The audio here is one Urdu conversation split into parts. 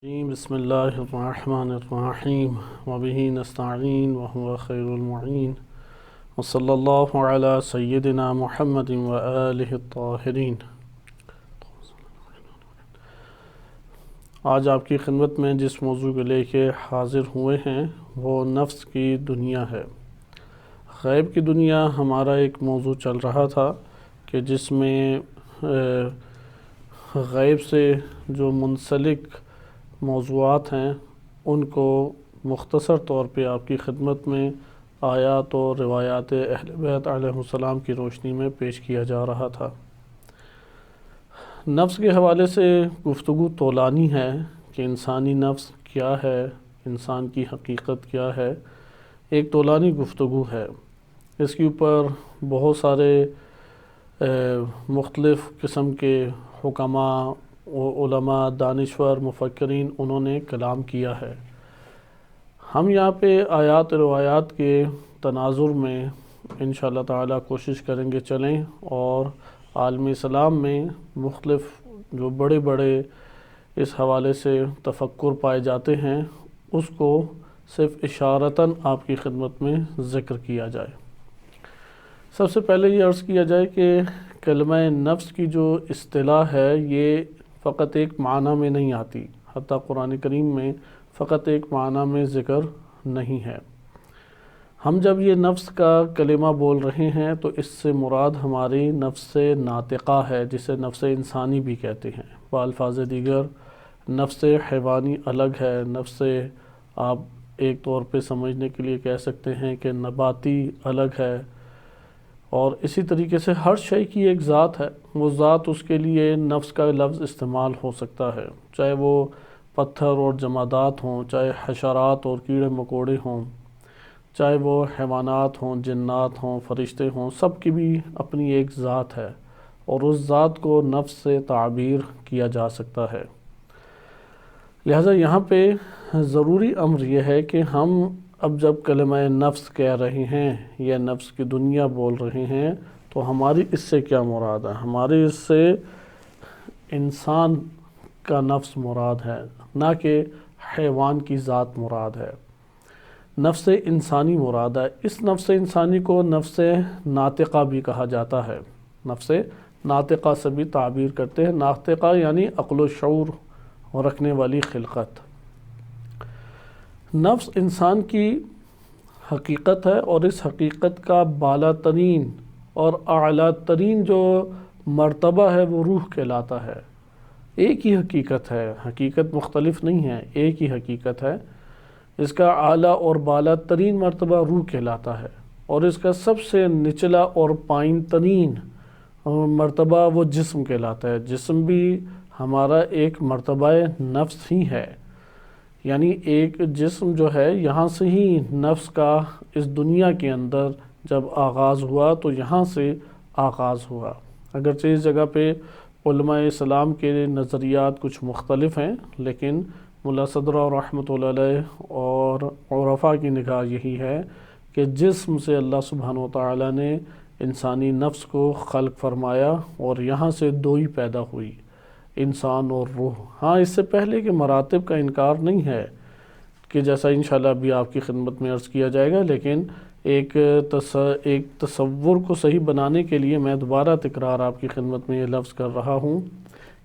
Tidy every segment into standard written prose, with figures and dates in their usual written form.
بسم اللہ الرحمن الرحیم وبہ نستعین وہو خیر المعین وصلی اللہ علی سیدنا محمد وآلہ الطاہرین۔ آج آپ کی خدمت میں جس موضوع کو لے کے حاضر ہوئے ہیں وہ نفس کی دنیا ہے۔ غیب کی دنیا ہمارا ایک موضوع چل رہا تھا کہ جس میں غیب سے جو منسلک موضوعات ہیں ان کو مختصر طور پہ آپ کی خدمت میں آیات و روایات اہل بیت علیہ السلام کی روشنی میں پیش کیا جا رہا تھا۔ نفس کے حوالے سے گفتگو طولانی ہے کہ انسانی نفس کیا ہے، انسان کی حقیقت کیا ہے، ایک طولانی گفتگو ہے۔ اس کے اوپر بہت سارے مختلف قسم کے حکماء، علماء، دانشور، مفکرین انہوں نے کلام کیا ہے۔ ہم یہاں پہ آیات روایات کے تناظر میں انشاءاللہ تعالی کوشش کریں گے چلیں، اور عالم اسلام میں مختلف جو بڑے بڑے اس حوالے سے تفکر پائے جاتے ہیں اس کو صرف اشارتاً آپ کی خدمت میں ذکر کیا جائے۔ سب سے پہلے یہ عرض کیا جائے کہ کلمہ نفس کی جو اصطلاح ہے یہ فقط ایک معنی میں نہیں آتی، حتیٰ قرآن کریم میں فقط ایک معنی میں ذکر نہیں ہے۔ ہم جب یہ نفس کا کلمہ بول رہے ہیں تو اس سے مراد ہماری نفس ناطقہ ہے، جسے نفس انسانی بھی کہتے ہیں۔ بالفاظ دیگر نفس حیوانی الگ ہے، نفس آپ ایک طور پہ سمجھنے کے لیے کہہ سکتے ہیں کہ نباتی الگ ہے، اور اسی طریقے سے ہر شے کی ایک ذات ہے، وہ ذات اس کے لیے نفس کا لفظ استعمال ہو سکتا ہے، چاہے وہ پتھر اور جمادات ہوں، چاہے حشرات اور کیڑے مکوڑے ہوں، چاہے وہ حیوانات ہوں، جنات ہوں، فرشتے ہوں، سب کی بھی اپنی ایک ذات ہے، اور اس ذات کو نفس سے تعبیر کیا جا سکتا ہے۔ لہٰذا یہاں پہ ضروری امر یہ ہے کہ ہم اب جب کلمہ نفس کہہ رہے ہیں یا نفس کی دنیا بول رہے ہیں تو ہماری اس سے کیا مراد ہے؟ ہماری اس سے انسان کا نفس مراد ہے، نہ کہ حیوان کی ذات مراد ہے۔ نفس انسانی مراد ہے۔ اس نفس انسانی کو نفس ناطقہ بھی کہا جاتا ہے، نفس ناطقہ سے بھی تعبیر کرتے ہیں۔ ناطقہ یعنی عقل و شعور رکھنے والی خلقت۔ نفس انسان کی حقیقت ہے، اور اس حقیقت کا بالا ترین اور اعلیٰ ترین جو مرتبہ ہے وہ روح کہلاتا ہے۔ ایک ہی حقیقت ہے، حقیقت مختلف نہیں ہے، ایک ہی حقیقت ہے۔ اس کا اعلیٰ اور بالا ترین مرتبہ روح کہلاتا ہے، اور اس کا سب سے نچلا اور پائن ترین مرتبہ وہ جسم کہلاتا ہے۔ جسم بھی ہمارا ایک مرتبہ نفس ہی ہے، یعنی ایک جسم جو ہے یہاں سے ہی نفس کا اس دنیا کے اندر جب آغاز ہوا تو یہاں سے آغاز ہوا۔ اگرچہ اس جگہ پہ علماء اسلام کے نظریات کچھ مختلف ہیں، لیکن ملا صدرہ رحمۃ اللہ علیہ اور عرفاء کی نگاہ یہی ہے کہ جسم سے اللہ سبحانہ و تعالیٰ نے انسانی نفس کو خلق فرمایا، اور یہاں سے دو ہی پیدا ہوئی، انسان اور روح۔ ہاں، اس سے پہلے کے مراتب کا انکار نہیں ہے کہ جیسا انشاءاللہ ابھی آپ کی خدمت میں عرض کیا جائے گا، لیکن ایک تصور کو صحیح بنانے کے لیے میں دوبارہ تکرار آپ کی خدمت میں یہ لفظ کر رہا ہوں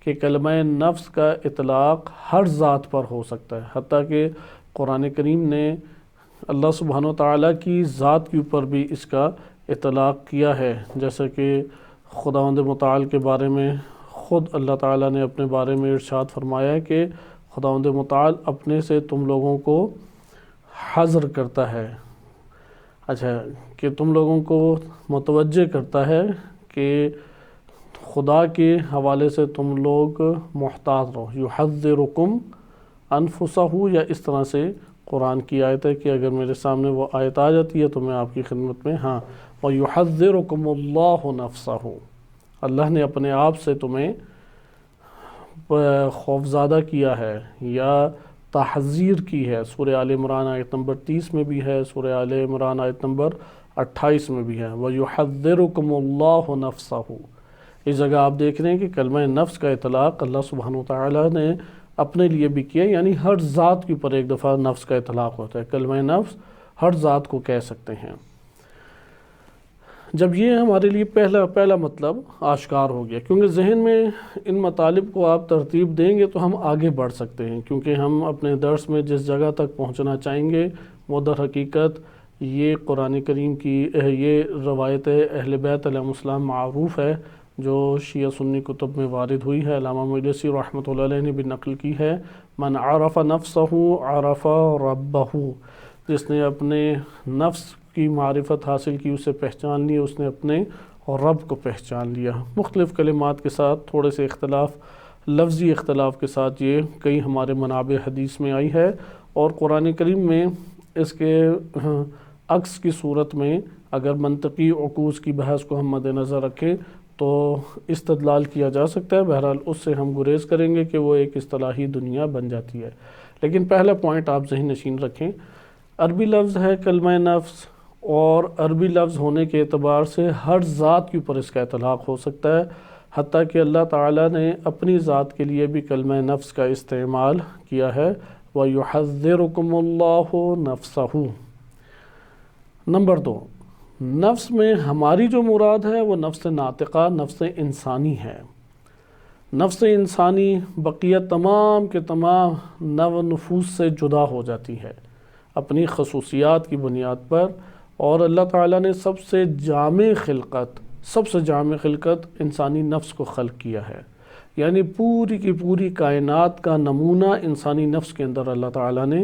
کہ کلمہ نفس کا اطلاق ہر ذات پر ہو سکتا ہے، حتیٰ کہ قرآن کریم نے اللہ سبحانہ و تعالیٰ کی ذات کے اوپر بھی اس کا اطلاق کیا ہے، جیسا کہ خداوند متعال کے بارے میں خود اللہ تعالیٰ نے اپنے بارے میں ارشاد فرمایا ہے کہ خداوند متعال اپنے سے تم لوگوں کو حذر کرتا ہے، کہ تم لوگوں کو متوجہ کرتا ہے کہ خدا کے حوالے سے تم لوگ محتاط رہو۔ یحذرکم انفسہ، یا اس طرح سے قرآن کی آیت ہے کہ اگر میرے سامنے وہ آیت آ جاتی ہے تو میں آپ کی خدمت میں وَيُحَذِّرُكُمُ اللَّهُ نَفْسَهُ، اللہ نے اپنے آپ سے تمہیں خوفزدہ کیا ہے یا تحذیر کی ہے۔ سورہ آل عمران آیت نمبر 30 میں بھی ہے، سورہ آل عمران آیت نمبر 28 میں بھی ہے، وَيُحَذِّرُكُمُ اللَّهُ نَفْسَهُ۔ اس جگہ آپ دیکھ رہے ہیں کہ کلمہ نفس کا اطلاق اللہ سبحانہ وتعالی نے اپنے لیے بھی کیا، یعنی ہر ذات کے اوپر ایک دفعہ نفس کا اطلاق ہوتا ہے، کلمہ نفس ہر ذات کو کہہ سکتے ہیں۔ جب یہ ہمارے لیے پہلا مطلب آشکار ہو گیا، کیونکہ ذہن میں ان مطالب کو آپ ترتیب دیں گے تو ہم آگے بڑھ سکتے ہیں، کیونکہ ہم اپنے درس میں جس جگہ تک پہنچنا چاہیں گے وہ در حقیقت یہ قرآن کریم کی یہ روایت اہل بیت علیہ السلام معروف ہے، جو شیعہ سنی کتب میں وارد ہوئی ہے، علامہ مجلسی رحمۃ اللہ علیہ نے بھی نقل کی ہے، من عرف نفسہ عرف ربہ، جس نے اپنے نفس کی معرفت حاصل کی، اسے پہچان لی، اس نے اپنے رب کو پہچان لیا۔ مختلف کلمات کے ساتھ، تھوڑے سے اختلاف، لفظی اختلاف کے ساتھ یہ کئی ہمارے منابع حدیث میں آئی ہے، اور قرآن کریم میں اس کے عکس کی صورت میں اگر منطقی عکوس کی بحث کو ہم مد نظر رکھیں تو استدلال کیا جا سکتا ہے، بہرحال اس سے ہم گریز کریں گے کہ وہ ایک اصطلاحی دنیا بن جاتی ہے۔ لیکن پہلا پوائنٹ آپ ذہن نشین رکھیں، عربی لفظ ہے کلمہ نفس، اور عربی لفظ ہونے کے اعتبار سے ہر ذات کے اوپر اس کا اطلاق ہو سکتا ہے، حتیٰ کہ اللہ تعالیٰ نے اپنی ذات کے لیے بھی کلمہ نفس کا استعمال کیا ہے، وَيُحَذِّرُكُمُ اللَّهُ نَفْسَهُ۔ نمبر 2، نفس میں ہماری جو مراد ہے وہ نفس ناطقہ، نفس انسانی ہے۔ نفس انسانی بقیہ تمام کے تمام نو نفوس سے جدا ہو جاتی ہے اپنی خصوصیات کی بنیاد پر، اور اللہ تعالیٰ نے سب سے جامع خلقت انسانی نفس کو خلق کیا ہے، یعنی پوری کی پوری کائنات کا نمونہ انسانی نفس کے اندر اللہ تعالیٰ نے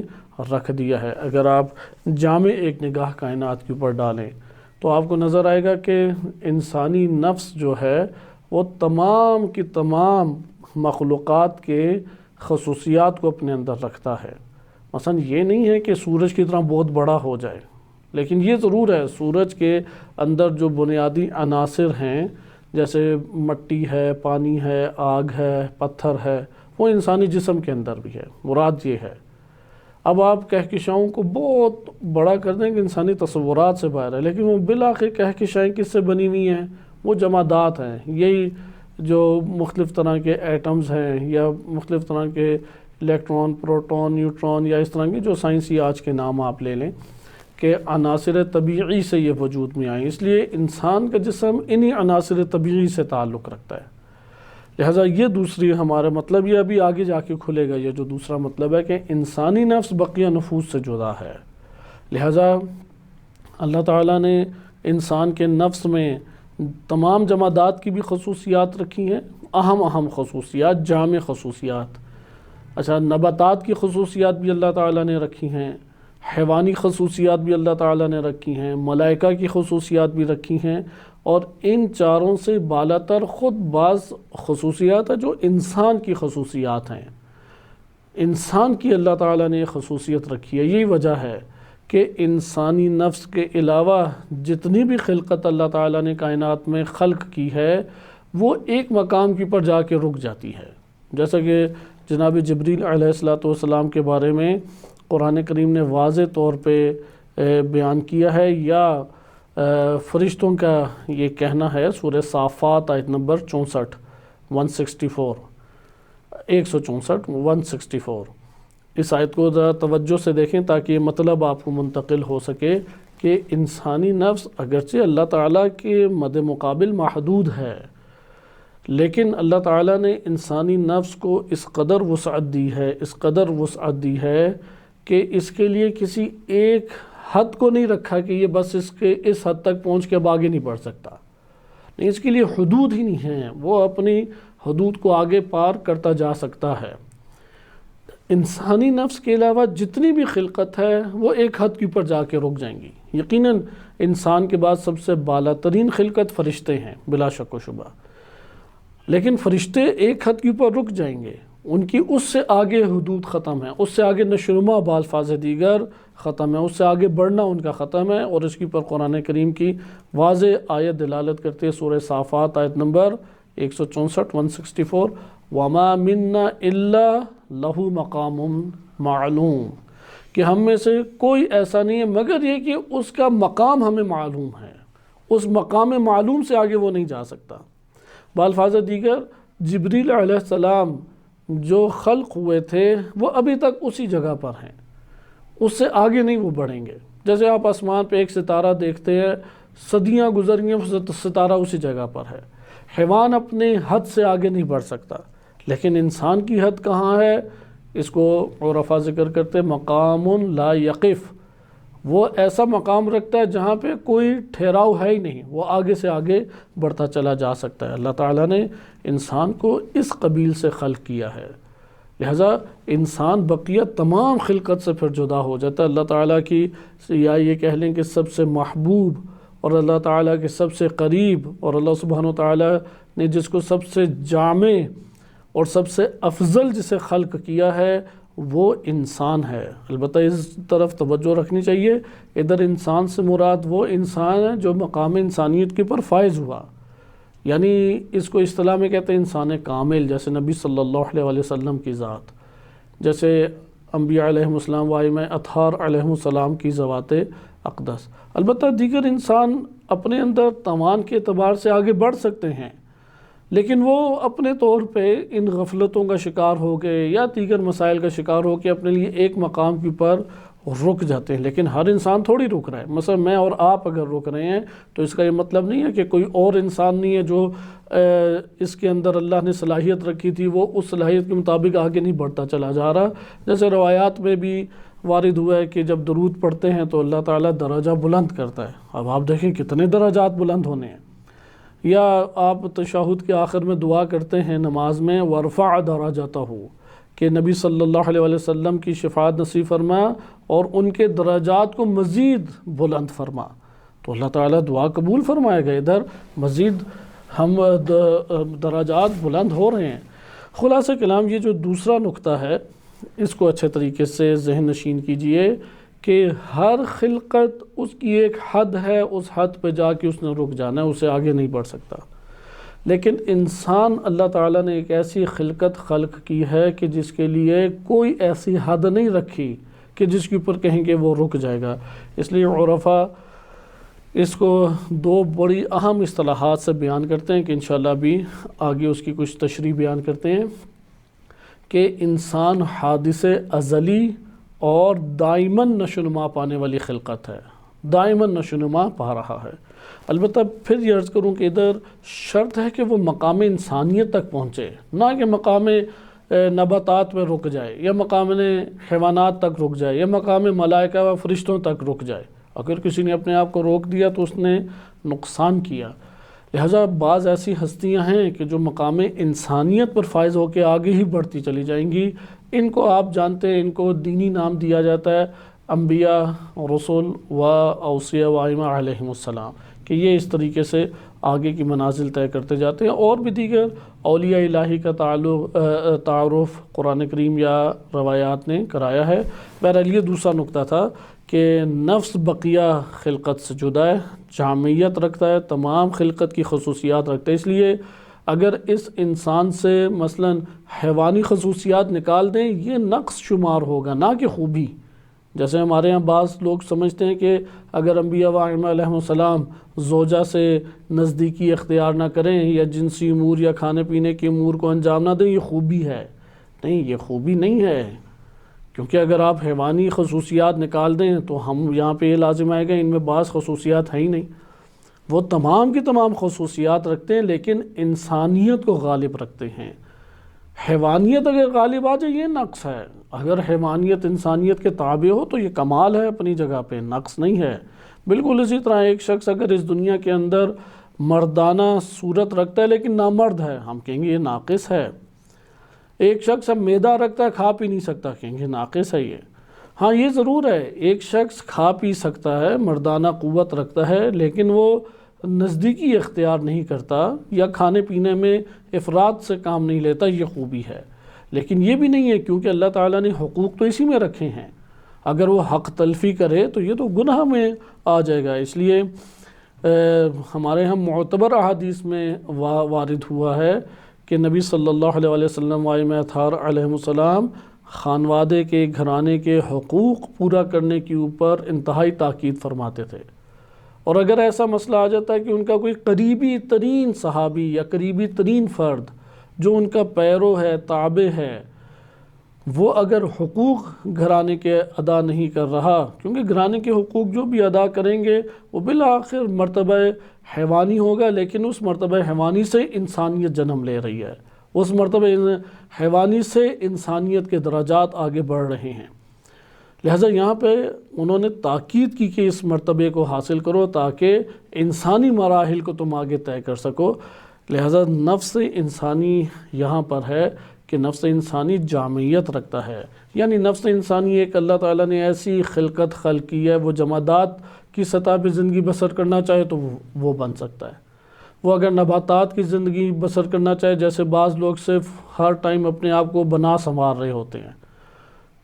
رکھ دیا ہے۔ اگر آپ جامع ایک نگاہ کائنات کے اوپر ڈالیں تو آپ کو نظر آئے گا کہ انسانی نفس جو ہے وہ تمام کی تمام مخلوقات کے خصوصیات کو اپنے اندر رکھتا ہے۔ مثلا یہ نہیں ہے کہ سورج کی طرح بہت بڑا ہو جائے، لیکن یہ ضرور ہے سورج کے اندر جو بنیادی عناصر ہیں، جیسے مٹی ہے، پانی ہے، آگ ہے، پتھر ہے، وہ انسانی جسم کے اندر بھی ہے۔ مراد یہ ہے، اب آپ کہکشاؤں کو بہت بڑا کر دیں کہ انسانی تصورات سے باہر ہے، لیکن وہ بالآخر کہکشائیں کس سے بنی ہوئی ہیں؟ وہ جمادات ہیں، یہی جو مختلف طرح کے ایٹمز ہیں یا مختلف طرح کے الیکٹران، پروٹون، نیوٹرون، یا اس طرح کی جو سائنسی آج کے نام آپ لے لیں کہ عناصر طبیعی سے یہ وجود میں آئیں، اس لیے انسان کا جسم انہی عناصر طبیعی سے تعلق رکھتا ہے۔ لہٰذا یہ دوسری ہمارا مطلب، یہ ابھی آگے جا کے کھلے گا، یہ جو دوسرا مطلب ہے کہ انسانی نفس بقیہ نفوس سے جدا ہے۔ لہٰذا اللہ تعالیٰ نے انسان کے نفس میں تمام جمادات کی بھی خصوصیات رکھی ہیں، اہم خصوصیات، جامع خصوصیات۔ اچھا، نباتات کی خصوصیات بھی اللہ تعالیٰ نے رکھی ہیں، حیوانی خصوصیات بھی اللہ تعالیٰ نے رکھی ہیں، ملائکہ کی خصوصیات بھی رکھی ہیں، اور ان چاروں سے بالاتر خود بعض خصوصیات ہیں جو انسان کی خصوصیات ہیں۔ انسان کی اللہ تعالیٰ نے خصوصیت رکھی ہے، یہی وجہ ہے کہ انسانی نفس کے علاوہ جتنی بھی خلقت اللہ تعالیٰ نے کائنات میں خلق کی ہے وہ ایک مقام کے پر جا کے رک جاتی ہے، جیسا کہ جناب جبریل علیہ السلام کے بارے میں قرآن کریم نے واضح طور پہ بیان کیا ہے، یا فرشتوں کا یہ کہنا ہے، سورہ صافات آیت نمبر 64 164 اس آیت کو ذرا توجہ سے دیکھیں تاکہ یہ مطلب آپ کو منتقل ہو سکے کہ انسانی نفس اگرچہ اللہ تعالیٰ کے مد مقابل محدود ہے، لیکن اللہ تعالیٰ نے انسانی نفس کو اس قدر وسعت دی ہے کہ اس کے لیے کسی ایک حد کو نہیں رکھا کہ یہ بس اس حد تک پہنچ کے اب آگے نہیں بڑھ سکتا، نہیں، اس کے لیے حدود ہی نہیں ہیں، وہ اپنی حدود کو آگے پار کرتا جا سکتا ہے۔ انسانی نفس کے علاوہ جتنی بھی خلقت ہے وہ ایک حد کے اوپر جا کے رک جائیں گی۔ یقیناً انسان کے بعد سب سے بالا ترین خلقت فرشتے ہیں بلا شک و شبہ، لیکن فرشتے ایک حد کے اوپر رک جائیں گے، ان کی اس سے آگے حدود ختم ہے، اس سے آگے نشوونما بالفاظ دیگر ختم ہے، اس سے آگے بڑھنا ان کا ختم ہے، اور اس کے اوپر قرآن کریم کی واضح آیت دلالت کرتے ہیں، سورہ صافات آیت نمبر 164 وَمَا مِنَّا إِلَّا لَهُ مَقَامٌ مَعْلُوم، کہ ہم میں سے کوئی ایسا نہیں ہے مگر یہ کہ اس کا مقام ہمیں معلوم ہے، اس مقام معلوم سے آگے وہ نہیں جا سکتا۔ بالفاظ دیگر جبریل علیہ السلام جو خلق ہوئے تھے وہ ابھی تک اسی جگہ پر ہیں، اس سے آگے نہیں وہ بڑھیں گے۔ جیسے آپ آسمان پہ ایک ستارہ دیکھتے ہیں، صدیاں گزر گئیں، ستارہ اسی جگہ پر ہے۔ حیوان اپنے حد سے آگے نہیں بڑھ سکتا، لیکن انسان کی حد کہاں ہے؟ اس کو عرفا ذکر کرتے مقام لا یقف، وہ ایسا مقام رکھتا ہے جہاں پہ کوئی ٹھہراؤ ہے ہی نہیں، وہ آگے سے آگے بڑھتا چلا جا سکتا ہے۔ اللہ تعالیٰ نے انسان کو اس قبیل سے خلق کیا ہے، لہذا انسان بقیہ تمام خلقت سے پھر جدا ہو جاتا ہے۔ اللہ تعالیٰ کی، یا یہ کہہ لیں کہ سب سے محبوب اور اللہ تعالیٰ کے سب سے قریب، اور اللہ سبحانہ وتعالیٰ نے جس کو سب سے جامع اور سب سے افضل جسے خلق کیا ہے وہ انسان ہے۔ البتہ اس طرف توجہ رکھنی چاہیے، ادھر انسان سے مراد وہ انسان ہے جو مقام انسانیت کے پر فائز ہوا، یعنی اس کو اصطلاح میں کہتے ہیں انسان کامل، جیسے نبی صلی اللہ علیہ وسلم کی ذات، جیسے انبیاء علیہم السلام و ائمہ اطہار علیہم السلام کی ذوات اقدس۔ البتہ دیگر انسان اپنے اندر توان کے اعتبار سے آگے بڑھ سکتے ہیں، لیکن وہ اپنے طور پہ ان غفلتوں کا شکار ہو گئے یا دیگر مسائل کا شکار ہو کے اپنے لیے ایک مقام کے اوپر رک جاتے ہیں، لیکن ہر انسان تھوڑی رک رہا ہے۔ مثلا میں اور آپ اگر رک رہے ہیں تو اس کا یہ مطلب نہیں ہے کہ کوئی اور انسان نہیں ہے جو اس کے اندر اللہ نے صلاحیت رکھی تھی وہ اس صلاحیت کے مطابق آگے نہیں بڑھتا چلا جا رہا۔ جیسے روایات میں بھی وارد ہوا ہے کہ جب درود پڑھتے ہیں تو اللہ تعالیٰ درجہ بلند کرتا ہے۔ اب آپ دیکھیں کتنے درجات بلند ہونے ہیں۔ یا آپ تشہد کے آخر میں دعا کرتے ہیں نماز میں وَرْفَعْ دَرَجَتَهُ، کہ نبی صلی اللہ علیہ وسلم کی شفاعت نصیب فرما اور ان کے درجات کو مزید بلند فرما، تو اللہ تعالیٰ دعا قبول فرمائے گا۔ ادھر مزید ہم درجات بلند ہو رہے ہیں۔ خلاصہ کلام یہ جو دوسرا نقطہ ہے اس کو اچھے طریقے سے ذہن نشین کیجئے کہ ہر خلقت اس کی ایک حد ہے، اس حد پہ جا کے اس نے رک جانا ہے، اسے آگے نہیں بڑھ سکتا۔ لیکن انسان اللہ تعالیٰ نے ایک ایسی خلقت خلق کی ہے کہ جس کے لیے کوئی ایسی حد نہیں رکھی کہ جس کے اوپر کہیں گے وہ رک جائے گا۔ اس لیے عرفا اس کو دو بڑی اہم اصطلاحات سے بیان کرتے ہیں کہ انشاءاللہ بھی آگے اس کی کچھ تشریح بیان کرتے ہیں، کہ انسان حادث ازلی اور دائماً نشوونما پانے والی خلقت ہے، دائماً نشوونما پا رہا ہے۔ البتہ پھر یہ عرض کروں کہ ادھر شرط ہے کہ وہ مقام انسانیت تک پہنچے، نہ کہ مقام نباتات میں رک جائے یا مقام حیوانات تک رک جائے یا مقام ملائکہ و فرشتوں تک رک جائے۔ اگر کسی نے اپنے آپ کو روک دیا تو اس نے نقصان کیا۔ لہٰذا بعض ایسی ہستیاں ہیں کہ جو مقام انسانیت پر فائز ہو کے آگے ہی بڑھتی چلی جائیں گی۔ ان کو آپ جانتے ہیں، ان کو دینی نام دیا جاتا ہے انبیاء، رسول و اوصیاء و ائمہ علیہم السلام، کہ یہ اس طریقے سے آگے کی منازل طے کرتے جاتے ہیں۔ اور بھی دیگر اولیاء الہی کا تعارف قرآن کریم یا روایات نے کرایا ہے۔ بہرحال یہ دوسرا نقطہ تھا کہ نفس بقیہ خلقت سے جدا ہے، جامعیت رکھتا ہے، تمام خلقت کی خصوصیات رکھتا ہے۔ اس لیے اگر اس انسان سے مثلا حیوانی خصوصیات نکال دیں یہ نقص شمار ہوگا، نہ کہ خوبی۔ جیسے ہمارے ہاں بعض لوگ سمجھتے ہیں کہ اگر انبیاء و ائمہ علیہم السلام زوجہ سے نزدیکی اختیار نہ کریں یا جنسی امور یا کھانے پینے کے امور کو انجام نہ دیں یہ خوبی ہے۔ نہیں، یہ خوبی نہیں ہے، کیونکہ اگر آپ حیوانی خصوصیات نکال دیں تو ہم یہاں پہ یہ لازم آئے گا ان میں بعض خصوصیات ہیں ہی نہیں۔ وہ تمام کی تمام خصوصیات رکھتے ہیں لیکن انسانیت کو غالب رکھتے ہیں۔ حیوانیت اگر غالب آ جائے یہ نقص ہے، اگر حیوانیت انسانیت کے تابع ہو تو یہ کمال ہے، اپنی جگہ پہ نقص نہیں ہے۔ بالکل اسی طرح ایک شخص اگر اس دنیا کے اندر مردانہ صورت رکھتا ہے لیکن نامرد ہے، ہم کہیں گے یہ ناقص ہے۔ ایک شخص اب معدہ رکھتا ہے کھا پی نہیں سکتا، کہیں گے ناقص ہے یہ۔ ہاں یہ ضرور ہے، ایک شخص کھا پی سکتا ہے، مردانہ قوت رکھتا ہے، لیکن وہ نزدیکی اختیار نہیں کرتا یا کھانے پینے میں افراط سے کام نہیں لیتا، یہ خوبی ہے۔ لیکن یہ بھی نہیں ہے، کیونکہ اللہ تعالیٰ نے حقوق تو اسی میں رکھے ہیں، اگر وہ حق تلفی کرے تو یہ تو گناہ میں آ جائے گا۔ اس لیے ہمارے ہم معتبر احادیث میں وارد ہوا ہے کہ نبی صلی اللہ علیہ وسلم و ائمہ اطہار علیہم السلام خانوادے کے، گھرانے کے حقوق پورا کرنے کے اوپر انتہائی تاکید فرماتے تھے۔ اور اگر ایسا مسئلہ آ جاتا ہے کہ ان کا کوئی قریبی ترین صحابی یا قریبی ترین فرد جو ان کا پیرو ہے، تابع ہے، وہ اگر حقوق گھرانے کے ادا نہیں کر رہا، کیونکہ گھرانے کے حقوق جو بھی ادا کریں گے وہ بالآخر مرتبہ حیوانی ہوگا، لیکن اس مرتبہ حیوانی سے انسانیت جنم لے رہی ہے، اس مرتبہ حیوانی سے انسانیت کے درجات آگے بڑھ رہے ہیں۔ لہٰذا یہاں پہ انہوں نے تاکید کی کہ اس مرتبے کو حاصل کرو تاکہ انسانی مراحل کو تم آگے طے کر سکو۔ لہٰذا نفس انسانی یہاں پر ہے کہ نفس انسانی جامعیت رکھتا ہے، یعنی نفس انسانی ایک اللہ تعالیٰ نے ایسی خلقت خلق کی ہے، وہ جمادات کی سطح پہ زندگی بسر کرنا چاہے تو وہ بن سکتا ہے، وہ اگر نباتات کی زندگی بسر کرنا چاہے، جیسے بعض لوگ صرف ہر ٹائم اپنے آپ کو بنا سنوار رہے ہوتے ہیں،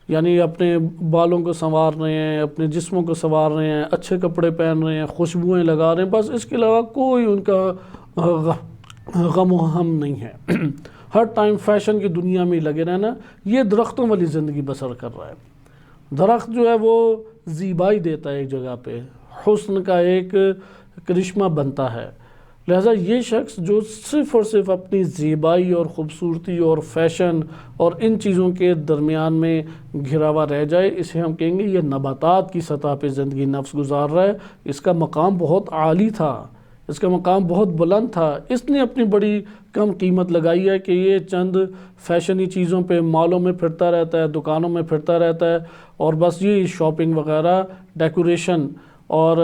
یعنی اپنے بالوں کو سنوار رہے ہیں، اپنے جسموں کو سنوار رہے ہیں، اچھے کپڑے پہن رہے ہیں، خوشبوئیں لگا رہے ہیں، بس اس کے علاوہ کوئی ان کا غم و ہم نہیں ہے، ہر ٹائم فیشن کی دنیا میں لگے رہنا، یہ درختوں والی زندگی بسر کر رہا ہے۔ درخت جو ہے وہ زیبائی دیتا ہے ایک جگہ پہ، حسن کا ایک کرشمہ بنتا ہے، لہٰذا یہ شخص جو صرف اور صرف اپنی زیبائی اور خوبصورتی اور فیشن اور ان چیزوں کے درمیان میں گھرا ہوا رہ جائے، اسے ہم کہیں گے یہ نباتات کی سطح پہ زندگی نفس گزار رہا ہے، اس کا مقام بہت عالی تھا، اس کا مقام بہت بلند تھا، اس نے اپنی بڑی کم قیمت لگائی ہے کہ یہ چند فیشنی چیزوں پہ مالوں میں پھرتا رہتا ہے، دکانوں میں پھرتا رہتا ہے، اور بس یہ شاپنگ وغیرہ، ڈیکوریشن اور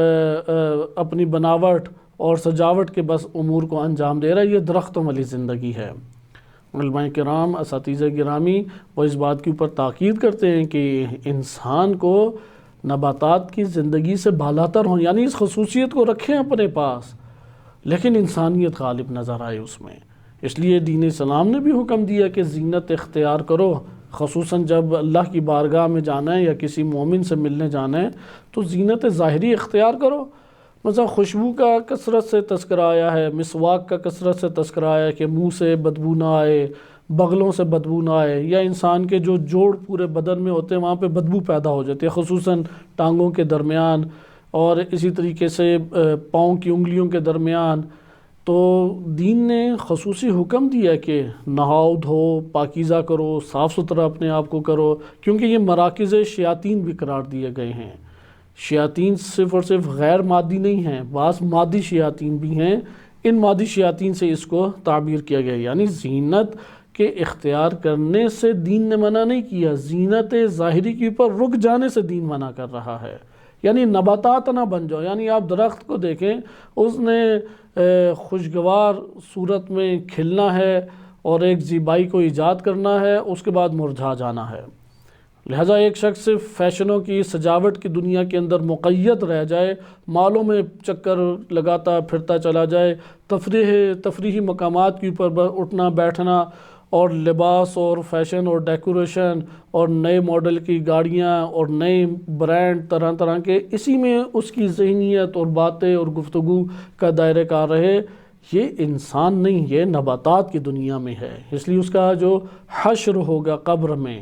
اپنی بناوٹ اور سجاوٹ کے بس امور کو انجام دے رہا ہے۔ یہ درختوں والی زندگی ہے۔ علماء کرام، اساتذہ گرامی، وہ اس بات کے اوپر تاکید کرتے ہیں کہ انسان کو نباتات کی زندگی سے بالاتر ہوں، یعنی اس خصوصیت کو رکھیں اپنے پاس، لیکن انسانیت غالب نظر آئے اس میں۔ اس لیے دین اسلام نے بھی حکم دیا کہ زینت اختیار کرو، خصوصاً جب اللہ کی بارگاہ میں جانا ہے یا کسی مومن سے ملنے جانا ہے تو زینت ظاہری اختیار کرو۔ مثلا خوشبو کا کثرت سے تذکرہ آیا ہے، مسواک کا کثرت سے تذکرہ آیا ہے کہ منہ سے بدبو نہ آئے، بغلوں سے بدبو نہ آئے، یا انسان کے جو جوڑ پورے بدن میں ہوتے ہیں وہاں پہ بدبو پیدا ہو جاتی ہے، خصوصاً ٹانگوں کے درمیان اور اسی طریقے سے پاؤں کی انگلیوں کے درمیان۔ تو دین نے خصوصی حکم دیا کہ نہاؤ دھو، پاکیزہ کرو، صاف ستھرا اپنے آپ کو کرو، کیونکہ یہ مراکز شیاطین بھی قرار دیے گئے ہیں۔ شیاطین صرف اور صرف غیر مادی نہیں ہیں، بعض مادی شیاطین بھی ہیں، ان مادی شیاطین سے اس کو تعبیر کیا گیا، یعنی زینت کے اختیار کرنے سے دین نے منع نہیں کیا، زینت ظاہری کے اوپر رک جانے سے دین منع کر رہا ہے۔ یعنی نباتات نہ بن جاؤ، یعنی آپ درخت کو دیکھیں، اس نے خوشگوار صورت میں کھلنا ہے اور ایک زیبائی کو ایجاد کرنا ہے، اس کے بعد مرجھا جانا ہے۔ لہٰذا ایک شخص صرف فیشنوں کی سجاوٹ کی دنیا کے اندر مقید رہ جائے، مالوں میں چکر لگاتا پھرتا چلا جائے، تفریحی مقامات کے اوپر اٹھنا بیٹھنا اور لباس اور فیشن اور ڈیکوریشن اور نئے ماڈل کی گاڑیاں اور نئے برانڈ طرح طرح کے، اسی میں اس کی ذہنیت اور باتیں اور گفتگو کا دائرہ کار رہے، یہ انسان نہیں، یہ نباتات کی دنیا میں ہے۔ اس لیے اس کا جو حشر ہوگا قبر میں،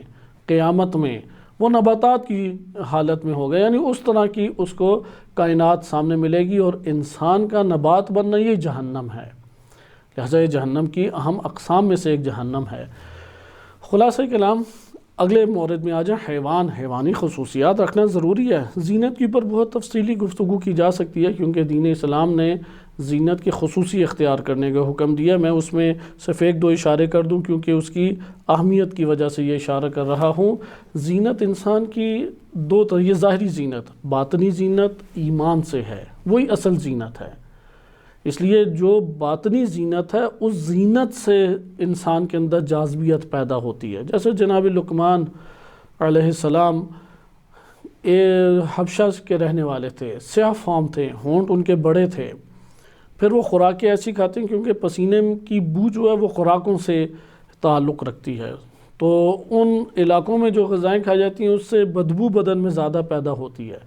قیامت میں، وہ نباتات کی حالت میں ہوگا، یعنی اس طرح کی اس کو کائنات سامنے ملے گی، اور انسان کا نبات بننا یہ جہنم ہے۔ لہٰذا یہ جہنم کی اہم اقسام میں سے ایک جہنم ہے۔ خلاصہ کلام، اگلے مورد میں آ جائیں، حیوانی خصوصیات رکھنا ضروری ہے۔ زینت کے اوپر بہت تفصیلی گفتگو کی جا سکتی ہے، کیونکہ دین اسلام نے زینت کی خصوصی اختیار کرنے کا حکم دیا۔ میں اس میں صرف ایک دو اشارے کر دوں کیونکہ اس کی اہمیت کی وجہ سے یہ اشارہ کر رہا ہوں۔ زینت انسان کی دو طرح، یہ ظاہری زینت، باطنی زینت ایمان سے ہے، وہی اصل زینت ہے۔ اس لیے جو باطنی زینت ہے، اس زینت سے انسان کے اندر جاذبیت پیدا ہوتی ہے۔ جیسے جناب لقمان علیہ السلام حبشہ کے رہنے والے تھے، سیاہ فام تھے، ہونٹ ان کے بڑے تھے، پھر وہ خوراکیں ایسی کھاتے ہیں کیونکہ پسینے کی بو جو ہے وہ خوراکوں سے تعلق رکھتی ہے، تو ان علاقوں میں جو غذائیں کھائی جاتی ہیں اس سے بدبو بدن میں زیادہ پیدا ہوتی ہے،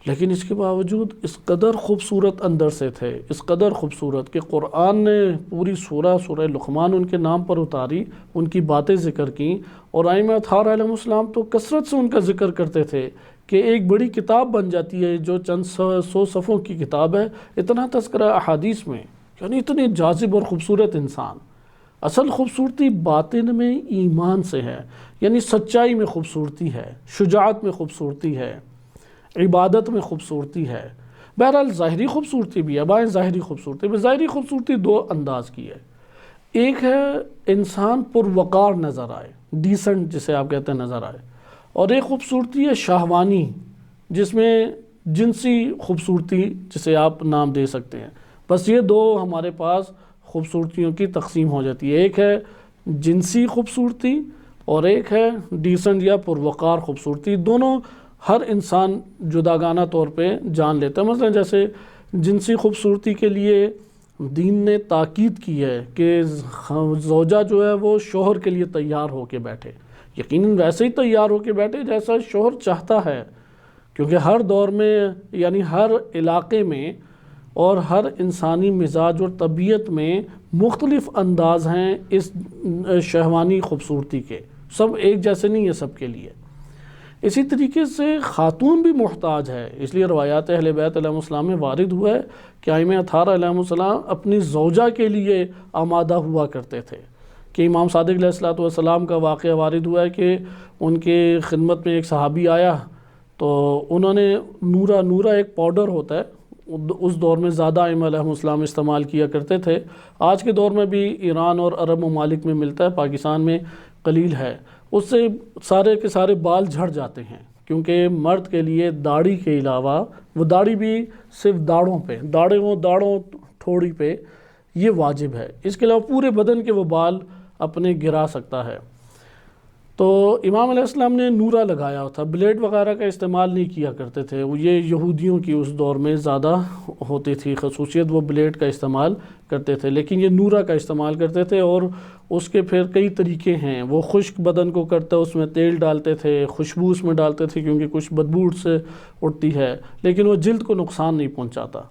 لیکن اس کے باوجود اس قدر خوبصورت اندر سے تھے، اس قدر خوبصورت کہ قرآن نے پوری سورہ لقمان ان کے نام پر اتاری، ان کی باتیں ذکر کیں، اور ائمہ اطہار علیہ السلام تو کثرت سے ان کا ذکر کرتے تھے کہ ایک بڑی کتاب بن جاتی ہے جو چند 100 صفحوں کی کتاب ہے، اتنا تذکرہ احادیث میں، یعنی اتنے جاذب اور خوبصورت انسان۔ اصل خوبصورتی باطن میں ایمان سے ہے، یعنی سچائی میں خوبصورتی ہے، شجاعت میں خوبصورتی ہے، عبادت میں خوبصورتی ہے۔ بہرحال ظاہری خوبصورتی بھی ہے، بائیں ظاہری خوبصورتی بھی۔ ظاہری خوبصورتی دو انداز کی ہے، ایک ہے انسان پروقار نظر آئے، ڈیسنٹ جسے آپ کہتے ہیں نظر آئے، اور ایک خوبصورتی ہے شہوانی، جس میں جنسی خوبصورتی جسے آپ نام دے سکتے ہیں۔ بس یہ دو ہمارے پاس خوبصورتیوں کی تقسیم ہو جاتی ہے، ایک ہے جنسی خوبصورتی اور ایک ہے ڈیسنٹ یا پروقار خوبصورتی۔ دونوں ہر انسان جداگانہ طور پہ جان لیتا ہے۔ مثلا جیسے جنسی خوبصورتی کے لیے دین نے تاکید کی ہے کہ زوجہ جو ہے وہ شوہر کے لیے تیار ہو کے بیٹھے، یقیناً ویسے ہی تیار ہو کے بیٹھے جیسا شوہر چاہتا ہے، کیونکہ ہر دور میں یعنی ہر علاقے میں اور ہر انسانی مزاج اور طبیعت میں مختلف انداز ہیں اس شہوانی خوبصورتی کے، سب ایک جیسے نہیں ہے سب کے لیے۔ اسی طریقے سے خاتون بھی محتاج ہے، اس لیے روایات اہل بیت علیہ السلام میں وارد ہوا ہے کہ ائمہ اطہار علیہ السلام اپنی زوجہ کے لیے آمادہ ہوا کرتے تھے، کہ امام صادق علیہ السلام کا واقعہ وارد ہوا ہے کہ ان کے خدمت میں ایک صحابی آیا تو انہوں نے نورا ایک پاؤڈر ہوتا ہے، اس دور میں زیادہ ائمہ علیہ السلام استعمال کیا کرتے تھے، آج کے دور میں بھی ایران اور عرب ممالک میں ملتا ہے، پاکستان میں قلیل ہے، اس سے سارے کے سارے بال جھڑ جاتے ہیں، کیونکہ مرد کے لیے داڑھی کے علاوہ، وہ داڑھی بھی صرف داڑھوں پہ، داڑھوں تھوڑی پہ یہ واجب ہے، اس کے علاوہ پورے بدن کے وہ بال اپنے گرا سکتا ہے۔ تو امام علیہ السلام نے نورا لگایا تھا، بلیڈ وغیرہ کا استعمال نہیں کیا کرتے تھے، یہ یہودیوں کی اس دور میں زیادہ ہوتی تھی خصوصیت، وہ بلیڈ کا استعمال کرتے تھے، لیکن یہ نورا کا استعمال کرتے تھے، اور اس کے پھر کئی طریقے ہیں، وہ خشک بدن کو کرتے اس میں تیل ڈالتے تھے، خوشبو اس میں ڈالتے تھے کیونکہ کچھ بدبو سے اٹھتی ہے، لیکن وہ جلد کو نقصان نہیں پہنچاتا۔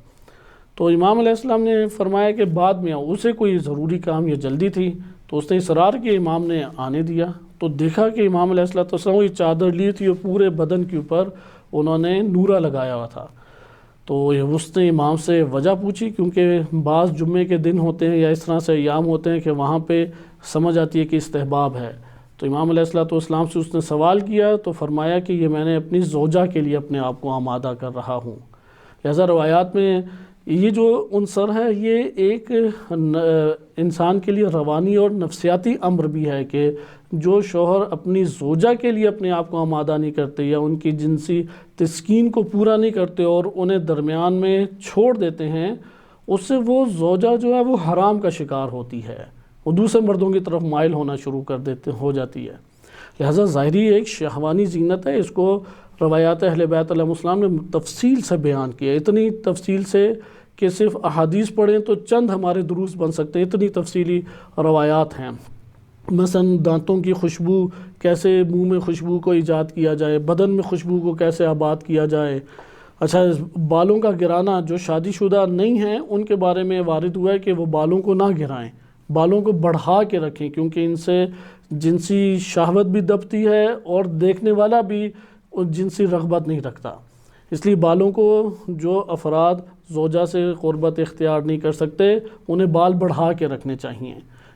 تو امام علیہ السلام نے فرمایا کہ بعد میں اسے کوئی ضروری کام یا جلدی تھی، تو اس نے اصرار کیا، امام نے آنے دیا تو دیکھا کہ امام علیہ السلام یہ چادر لی تھی اور پورے بدن کے اوپر انہوں نے نورا لگایا ہوا تھا۔ تو اس نے امام سے وجہ پوچھی، کیونکہ بعض جمعے کے دن ہوتے ہیں یا اس طرح سے ایام ہوتے ہیں کہ وہاں پہ سمجھ آتی ہے کہ استحباب ہے، تو امام علیہ السلام سے اس نے سوال کیا تو فرمایا کہ یہ میں نے اپنی زوجہ کے لیے اپنے آپ کو آمادہ کر رہا ہوں۔ لہذا روایات میں یہ جو عنصر ہے یہ ایک انسان کے لیے روانی اور نفسیاتی امر بھی ہے کہ جو شوہر اپنی زوجہ کے لیے اپنے آپ کو آمادہ نہیں کرتے یا ان کی جنسی تسکین کو پورا نہیں کرتے اور انہیں درمیان میں چھوڑ دیتے ہیں، اس سے وہ زوجہ جو ہے وہ حرام کا شکار ہوتی ہے، وہ دوسرے مردوں کی طرف مائل ہونا شروع ہو جاتی ہے۔ لہذا ظاہری ایک شہوانی زینت ہے، اس کو روایات اہل بیت علیہ السلام نے تفصیل سے بیان کیا، اتنی تفصیل سے کہ صرف احادیث پڑھیں تو چند ہمارے دروس بن سکتے ہیں، اتنی تفصیلی روایات ہیں۔ مثلا دانتوں کی خوشبو کیسے، منہ میں خوشبو کو ایجاد کیا جائے، بدن میں خوشبو کو کیسے آباد کیا جائے۔ اچھا، بالوں کا گرانا، جو شادی شدہ نہیں ہیں ان کے بارے میں وارد ہوا ہے کہ وہ بالوں کو نہ گرائیں، بالوں کو بڑھا کے رکھیں، کیونکہ ان سے جنسی شہوت بھی دبتی ہے اور دیکھنے والا بھی جنسی رغبت نہیں رکھتا۔ اس لیے بالوں کو جو افراد زوجہ سے قربت اختیار نہیں کر سکتے انہیں بال بڑھا کے رکھنے چاہیے،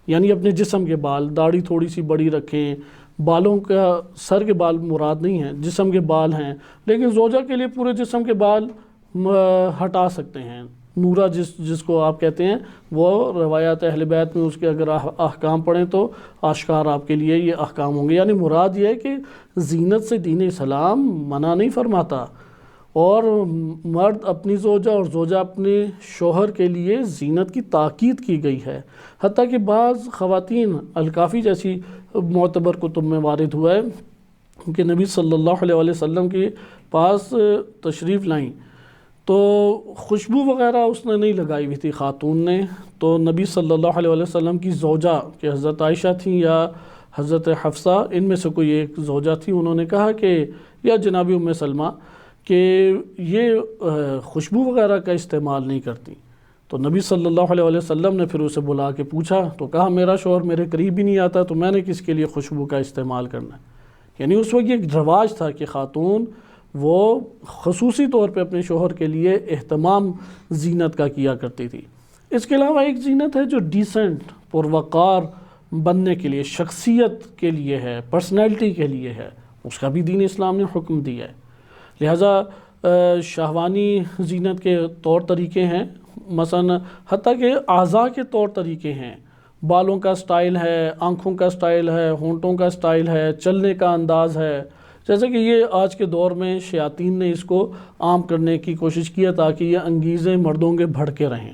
یعنی اپنے جسم کے بال، داڑھی تھوڑی سی بڑی رکھیں، بالوں کا سر کے بال مراد نہیں ہیں، جسم کے بال ہیں، لیکن زوجہ کے لیے پورے جسم کے بال ہٹا سکتے ہیں۔ نورا جس کو آپ کہتے ہیں، وہ روایات اہل بیت میں اس کے اگر احکام پڑھیں تو آشکار آپ کے لیے یہ احکام ہوں گے، یعنی مراد یہ ہے کہ زینت سے دین اسلام منع نہیں فرماتا، اور مرد اپنی زوجہ اور زوجہ اپنے شوہر کے لیے زینت کی تاکید کی گئی ہے۔ حتیٰ کہ بعض خواتین، الکافی جیسی معتبر کتب میں وارد ہوا ہے کہ نبی صلی اللہ علیہ وسلم کے پاس تشریف لائیں تو خوشبو وغیرہ اس نے نہیں لگائی ہوئی تھی خاتون نے، تو نبی صلی اللہ علیہ وسلم کی زوجہ کہ حضرت عائشہ تھیں یا حضرت حفصہ، ان میں سے کوئی ایک زوجہ تھی، انہوں نے کہا کہ یا جناب ام سلمہ کہ یہ خوشبو وغیرہ کا استعمال نہیں کرتی، تو نبی صلی اللہ علیہ وسلم نے پھر اسے بلا کے پوچھا تو کہا میرا شوہر میرے قریب ہی نہیں آتا تو میں نے کس کے لیے خوشبو کا استعمال کرنا ہے۔ یعنی اس وقت ایک رواج تھا کہ خاتون وہ خصوصی طور پہ اپنے شوہر کے لیے اہتمام زینت کا کیا کرتی تھی۔ اس کے علاوہ ایک زینت ہے جو ڈیسنٹ، پروقار بننے کے لیے، شخصیت کے لیے ہے، پرسنالٹی کے لیے ہے، اس کا بھی دین اسلام نے حکم دیا ہے۔ لہٰذا شہوانی زینت کے طور طریقے ہیں، مثلا حتیٰ کہ اعضاء کے طور طریقے ہیں، بالوں کا سٹائل ہے، آنکھوں کا سٹائل ہے، ہونٹوں کا سٹائل ہے، چلنے کا انداز ہے، جیسے کہ یہ آج کے دور میں شیاطین نے اس کو عام کرنے کی کوشش کی ہے تاکہ یہ انگیزے مردوں کے بھڑکے رہیں۔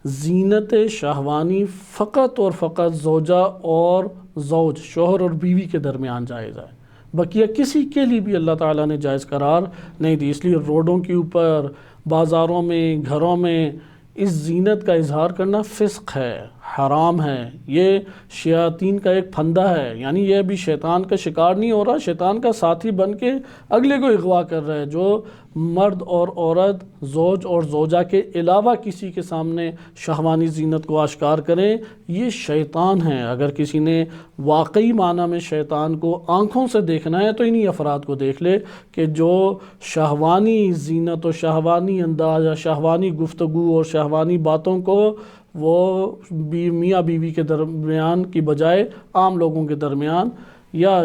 زینت شہوانی فقط اور فقط زوجہ اور زوج، شوہر اور بیوی کے درمیان جائز ہے، بقیہ کسی کے لیے بھی اللہ تعالیٰ نے جائز قرار نہیں دی۔ اس لیے روڈوں کے اوپر، بازاروں میں، گھروں میں اس زینت کا اظہار کرنا فسق ہے، حرام ہے، یہ شیاطین کا ایک پھندہ ہے، یعنی یہ ابھی شیطان کا شکار نہیں ہو رہا، شیطان کا ساتھی بن کے اگلے کو اغوا کر رہا ہے۔ جو مرد اور عورت، زوج اور زوجہ کے علاوہ کسی کے سامنے شہوانی زینت کو آشکار کریں، یہ شیطان ہیں۔ اگر کسی نے واقعی معنی میں شیطان کو آنکھوں سے دیکھنا ہے تو انہی افراد کو دیکھ لے کہ جو شہوانی زینت و شہوانی انداز یا شہوانی گفتگو اور شہوانی باتوں کو وہ میاں بیوی کے درمیان کی بجائے عام لوگوں کے درمیان یا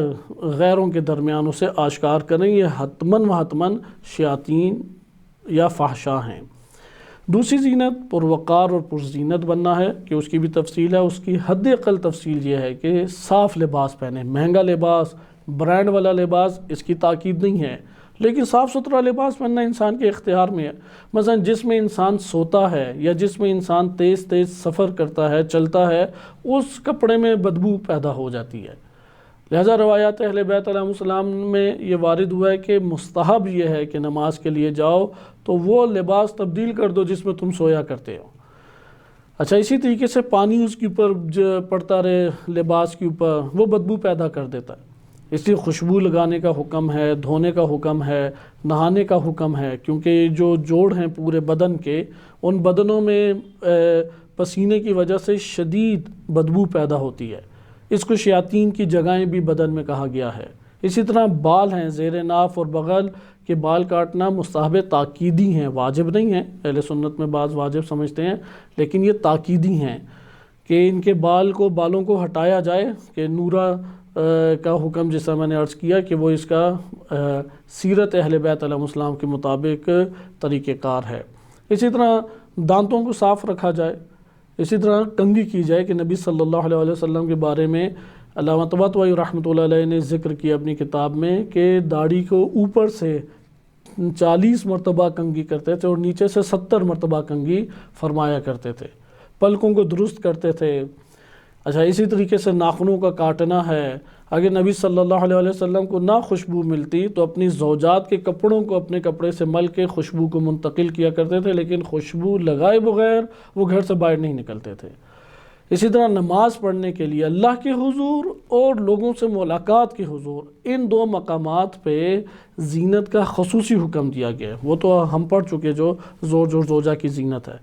غیروں کے درمیان اسے آشکار کریں، یہ حتماً و حتماً شیاطین یا فحشاء ہیں۔ دوسری زینت پروقار اور پرزینت بننا ہے کہ اس کی بھی تفصیل ہے۔ اس کی حد اقل تفصیل یہ ہے کہ صاف لباس پہنے، مہنگا لباس، برانڈ والا لباس، اس کی تاکید نہیں ہے، لیکن صاف ستھرا لباس پہننا انسان کے اختیار میں ہے۔ مثلا جس میں انسان سوتا ہے یا جس میں انسان تیز تیز سفر کرتا ہے، چلتا ہے، اس کپڑے میں بدبو پیدا ہو جاتی ہے۔ لہذا روایات اہل بیت علیہ السلام میں یہ وارد ہوا ہے کہ مستحب یہ ہے کہ نماز کے لیے جاؤ تو وہ لباس تبدیل کر دو جس میں تم سویا کرتے ہو۔ اچھا، اسی طریقے سے پانی اس کے اوپر پڑتا رہے لباس کے اوپر، وہ بدبو پیدا کر دیتا ہے، اس لیے خوشبو لگانے کا حکم ہے، دھونے کا حکم ہے، نہانے کا حکم ہے، کیونکہ جو جوڑ ہیں پورے بدن کے، ان بدنوں میں پسینے کی وجہ سے شدید بدبو پیدا ہوتی ہے۔ اس کو شیاطین کی جگہیں بھی بدن میں کہا گیا ہے۔ اسی طرح بال ہیں، زیر ناف اور بغل کے بال کاٹنا مستحب تاکیدی ہیں، واجب نہیں ہیں۔ اہل سنت میں بعض واجب سمجھتے ہیں، لیکن یہ تاکیدی ہیں کہ ان کے بالوں کو ہٹایا جائے، کہ نورہ کا حکم جیسا میں نے عرض کیا کہ وہ اس کا سیرت اہل بیت علیہ السلام کے مطابق طریقہ کار ہے۔ اسی طرح دانتوں کو صاف رکھا جائے، اسی طرح کنگھی کی جائے کہ نبی صلی اللہ علیہ وسلم کے بارے میں علامہ طباطبائی رحمۃ اللہ علیہ نے ذکر کیا اپنی کتاب میں کہ داڑھی کو اوپر سے 40 مرتبہ کنگھی کرتے تھے اور نیچے سے 70 مرتبہ کنگھی فرمایا کرتے تھے، پلکوں کو درست کرتے تھے۔ اچھا، اسی طریقے سے ناخنوں کا کاٹنا ہے۔ اگر نبی صلی اللہ علیہ وسلم کو نہ خوشبو ملتی تو اپنی زوجات کے کپڑوں کو اپنے کپڑے سے مل کے خوشبو کو منتقل کیا کرتے تھے، لیکن خوشبو لگائے بغیر وہ گھر سے باہر نہیں نکلتے تھے۔ اسی طرح نماز پڑھنے کے لیے اللہ کے حضور اور لوگوں سے ملاقات کے حضور، ان دو مقامات پہ زینت کا خصوصی حکم دیا گیا ہے۔ وہ تو ہم پڑھ چکے جو زوج اور زوجہ کی زینت ہے۔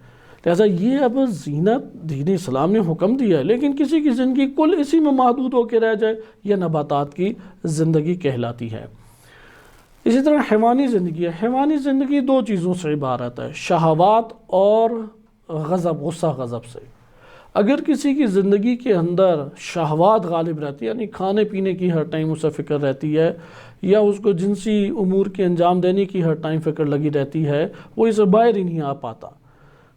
لہٰذا یہ اب زینت دین اسلام نے حکم دیا ہے، لیکن کسی کی زندگی کل اسی میں محدود ہو کے رہ جائے، یہ نباتات کی زندگی کہلاتی ہے۔ اسی طرح حیوانی زندگی ہے۔ حیوانی زندگی دو چیزوں سے عبارت ہے، شہوات اور غضب، غصہ غضب سے۔ اگر کسی کی زندگی کے اندر شہوات غالب رہتی ہے، یعنی کھانے پینے کی ہر ٹائم اسے فکر رہتی ہے، یا اس کو جنسی امور کے انجام دینے کی ہر ٹائم فکر لگی رہتی ہے، وہ اسے باہر ہی نہیں آ پاتا،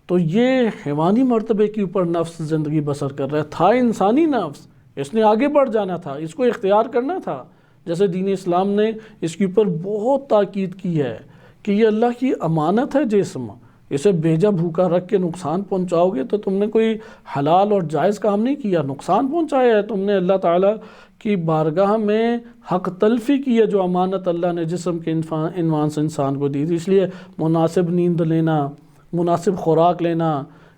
تو یہ حیوانی مرتبے کے اوپر نفس زندگی بسر کر رہا ہے۔ تھا انسانی نفس، اس نے آگے بڑھ جانا تھا، اس کو اختیار کرنا تھا، جیسے دین اسلام نے اس کے اوپر بہت تاکید کی ہے کہ یہ اللہ کی امانت ہے جسم، اسے بھیجا بھوکا رکھ کے نقصان پہنچاؤ گے تو تم نے کوئی حلال اور جائز کام نہیں کیا، نقصان پہنچایا ہے تم نے، اللہ تعالیٰ کی بارگاہ میں حق تلفی کی ہے جو امانت اللہ نے جسم کے عنوان سے انسان کو دی تھی۔ اس لیے مناسب نیند لینا، مناسب خوراک لینا،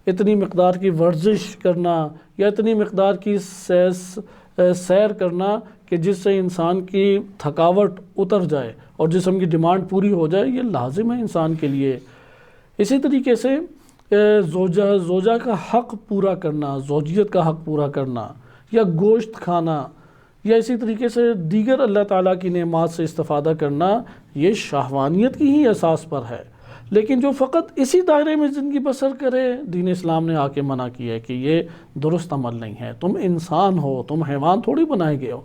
اتنی مقدار کی ورزش کرنا یا اتنی مقدار کی سیر کرنا کہ جس سے انسان کی تھکاوٹ اتر جائے اور جسم کی ڈیمانڈ پوری ہو جائے، یہ لازم ہے انسان کے لیے۔ اسی طریقے سے زوجہ کا حق پورا کرنا، زوجیت کا حق پورا کرنا، یا گوشت کھانا، یا اسی طریقے سے دیگر اللہ تعالیٰ کی نعمات سے استفادہ کرنا، یہ شہوانیت کی ہی اساس پر ہے۔ لیکن جو فقط اسی دائرے میں زندگی بسر کرے، دین اسلام نے آ کے منع کیا ہے کہ یہ درست عمل نہیں ہے۔ تم انسان ہو، تم حیوان تھوڑی بنائے گئے ہو۔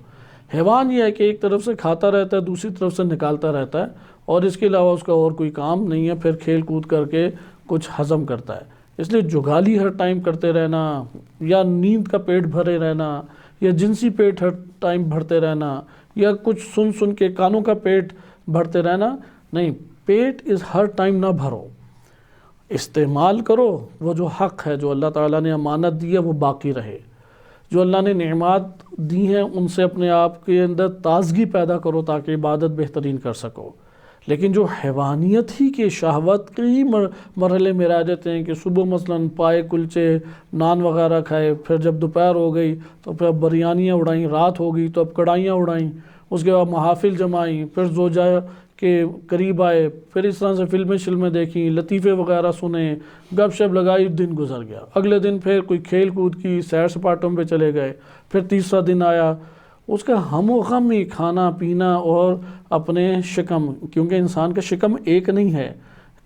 حیوان یہ ہے کہ ایک طرف سے کھاتا رہتا ہے، دوسری طرف سے نکالتا رہتا ہے، اور اس کے علاوہ اس کا اور کوئی کام نہیں ہے، پھر کھیل کود کر کے کچھ ہضم کرتا ہے۔ اس لیے جگالی ہر ٹائم کرتے رہنا، یا نیند کا پیٹ بھرے رہنا، یا جنسی پیٹ ہر ٹائم بھرتے رہنا، یا کچھ سن سن کے کانوں کا پیٹ بھرتے رہنا، نہیں، پیٹ ہر ٹائم نہ بھرو، استعمال کرو۔ وہ جو حق ہے، جو اللہ تعالیٰ نے امانت دی ہے، وہ باقی رہے۔ جو اللہ نے نعمات دی ہیں ان سے اپنے آپ کے اندر تازگی پیدا کرو تاکہ عبادت بہترین کر سکو۔ لیکن جو حیوانیت ہی کے شہوت کے ہی مرحلے میں رہ جاتے ہیں کہ صبح مثلاً پائے کلچے نان وغیرہ کھائے، پھر جب دوپہر ہو گئی تو پھر اب بریانیاں اڑائیں، رات ہو گئی تو اب کڑھائیاں اڑائیں، اس کے بعد محافل جمائیں، پھر زوجہ کے قریب آئے، پھر اس طرح سے فلمیں شلمیں دیکھیں، لطیفے وغیرہ سنیں، گپ شپ لگائی، دن گزر گیا۔ اگلے دن پھر کوئی کھیل کود کی، سیر سپاٹوں پہ چلے گئے، پھر تیسرا دن آیا، اس کا ہم و غم ہی کھانا پینا اور اپنے شکم، کیونکہ انسان کا شکم ایک نہیں ہے،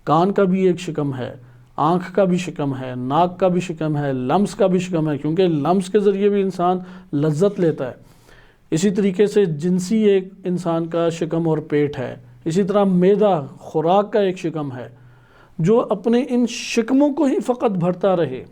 کان کا بھی ایک شکم ہے، آنکھ کا بھی شکم ہے، ناک کا بھی شکم ہے، لمس کا بھی شکم ہے، کیونکہ لمس کے ذریعے بھی انسان لذت لیتا ہے۔ اسی طریقے سے جنسی ایک انسان کا شکم اور پیٹ ہے، اسی طرح معدہ خوراک کا ایک شکم ہے، جو اپنے ان شکموں کو ہی فقط بھرتا رہے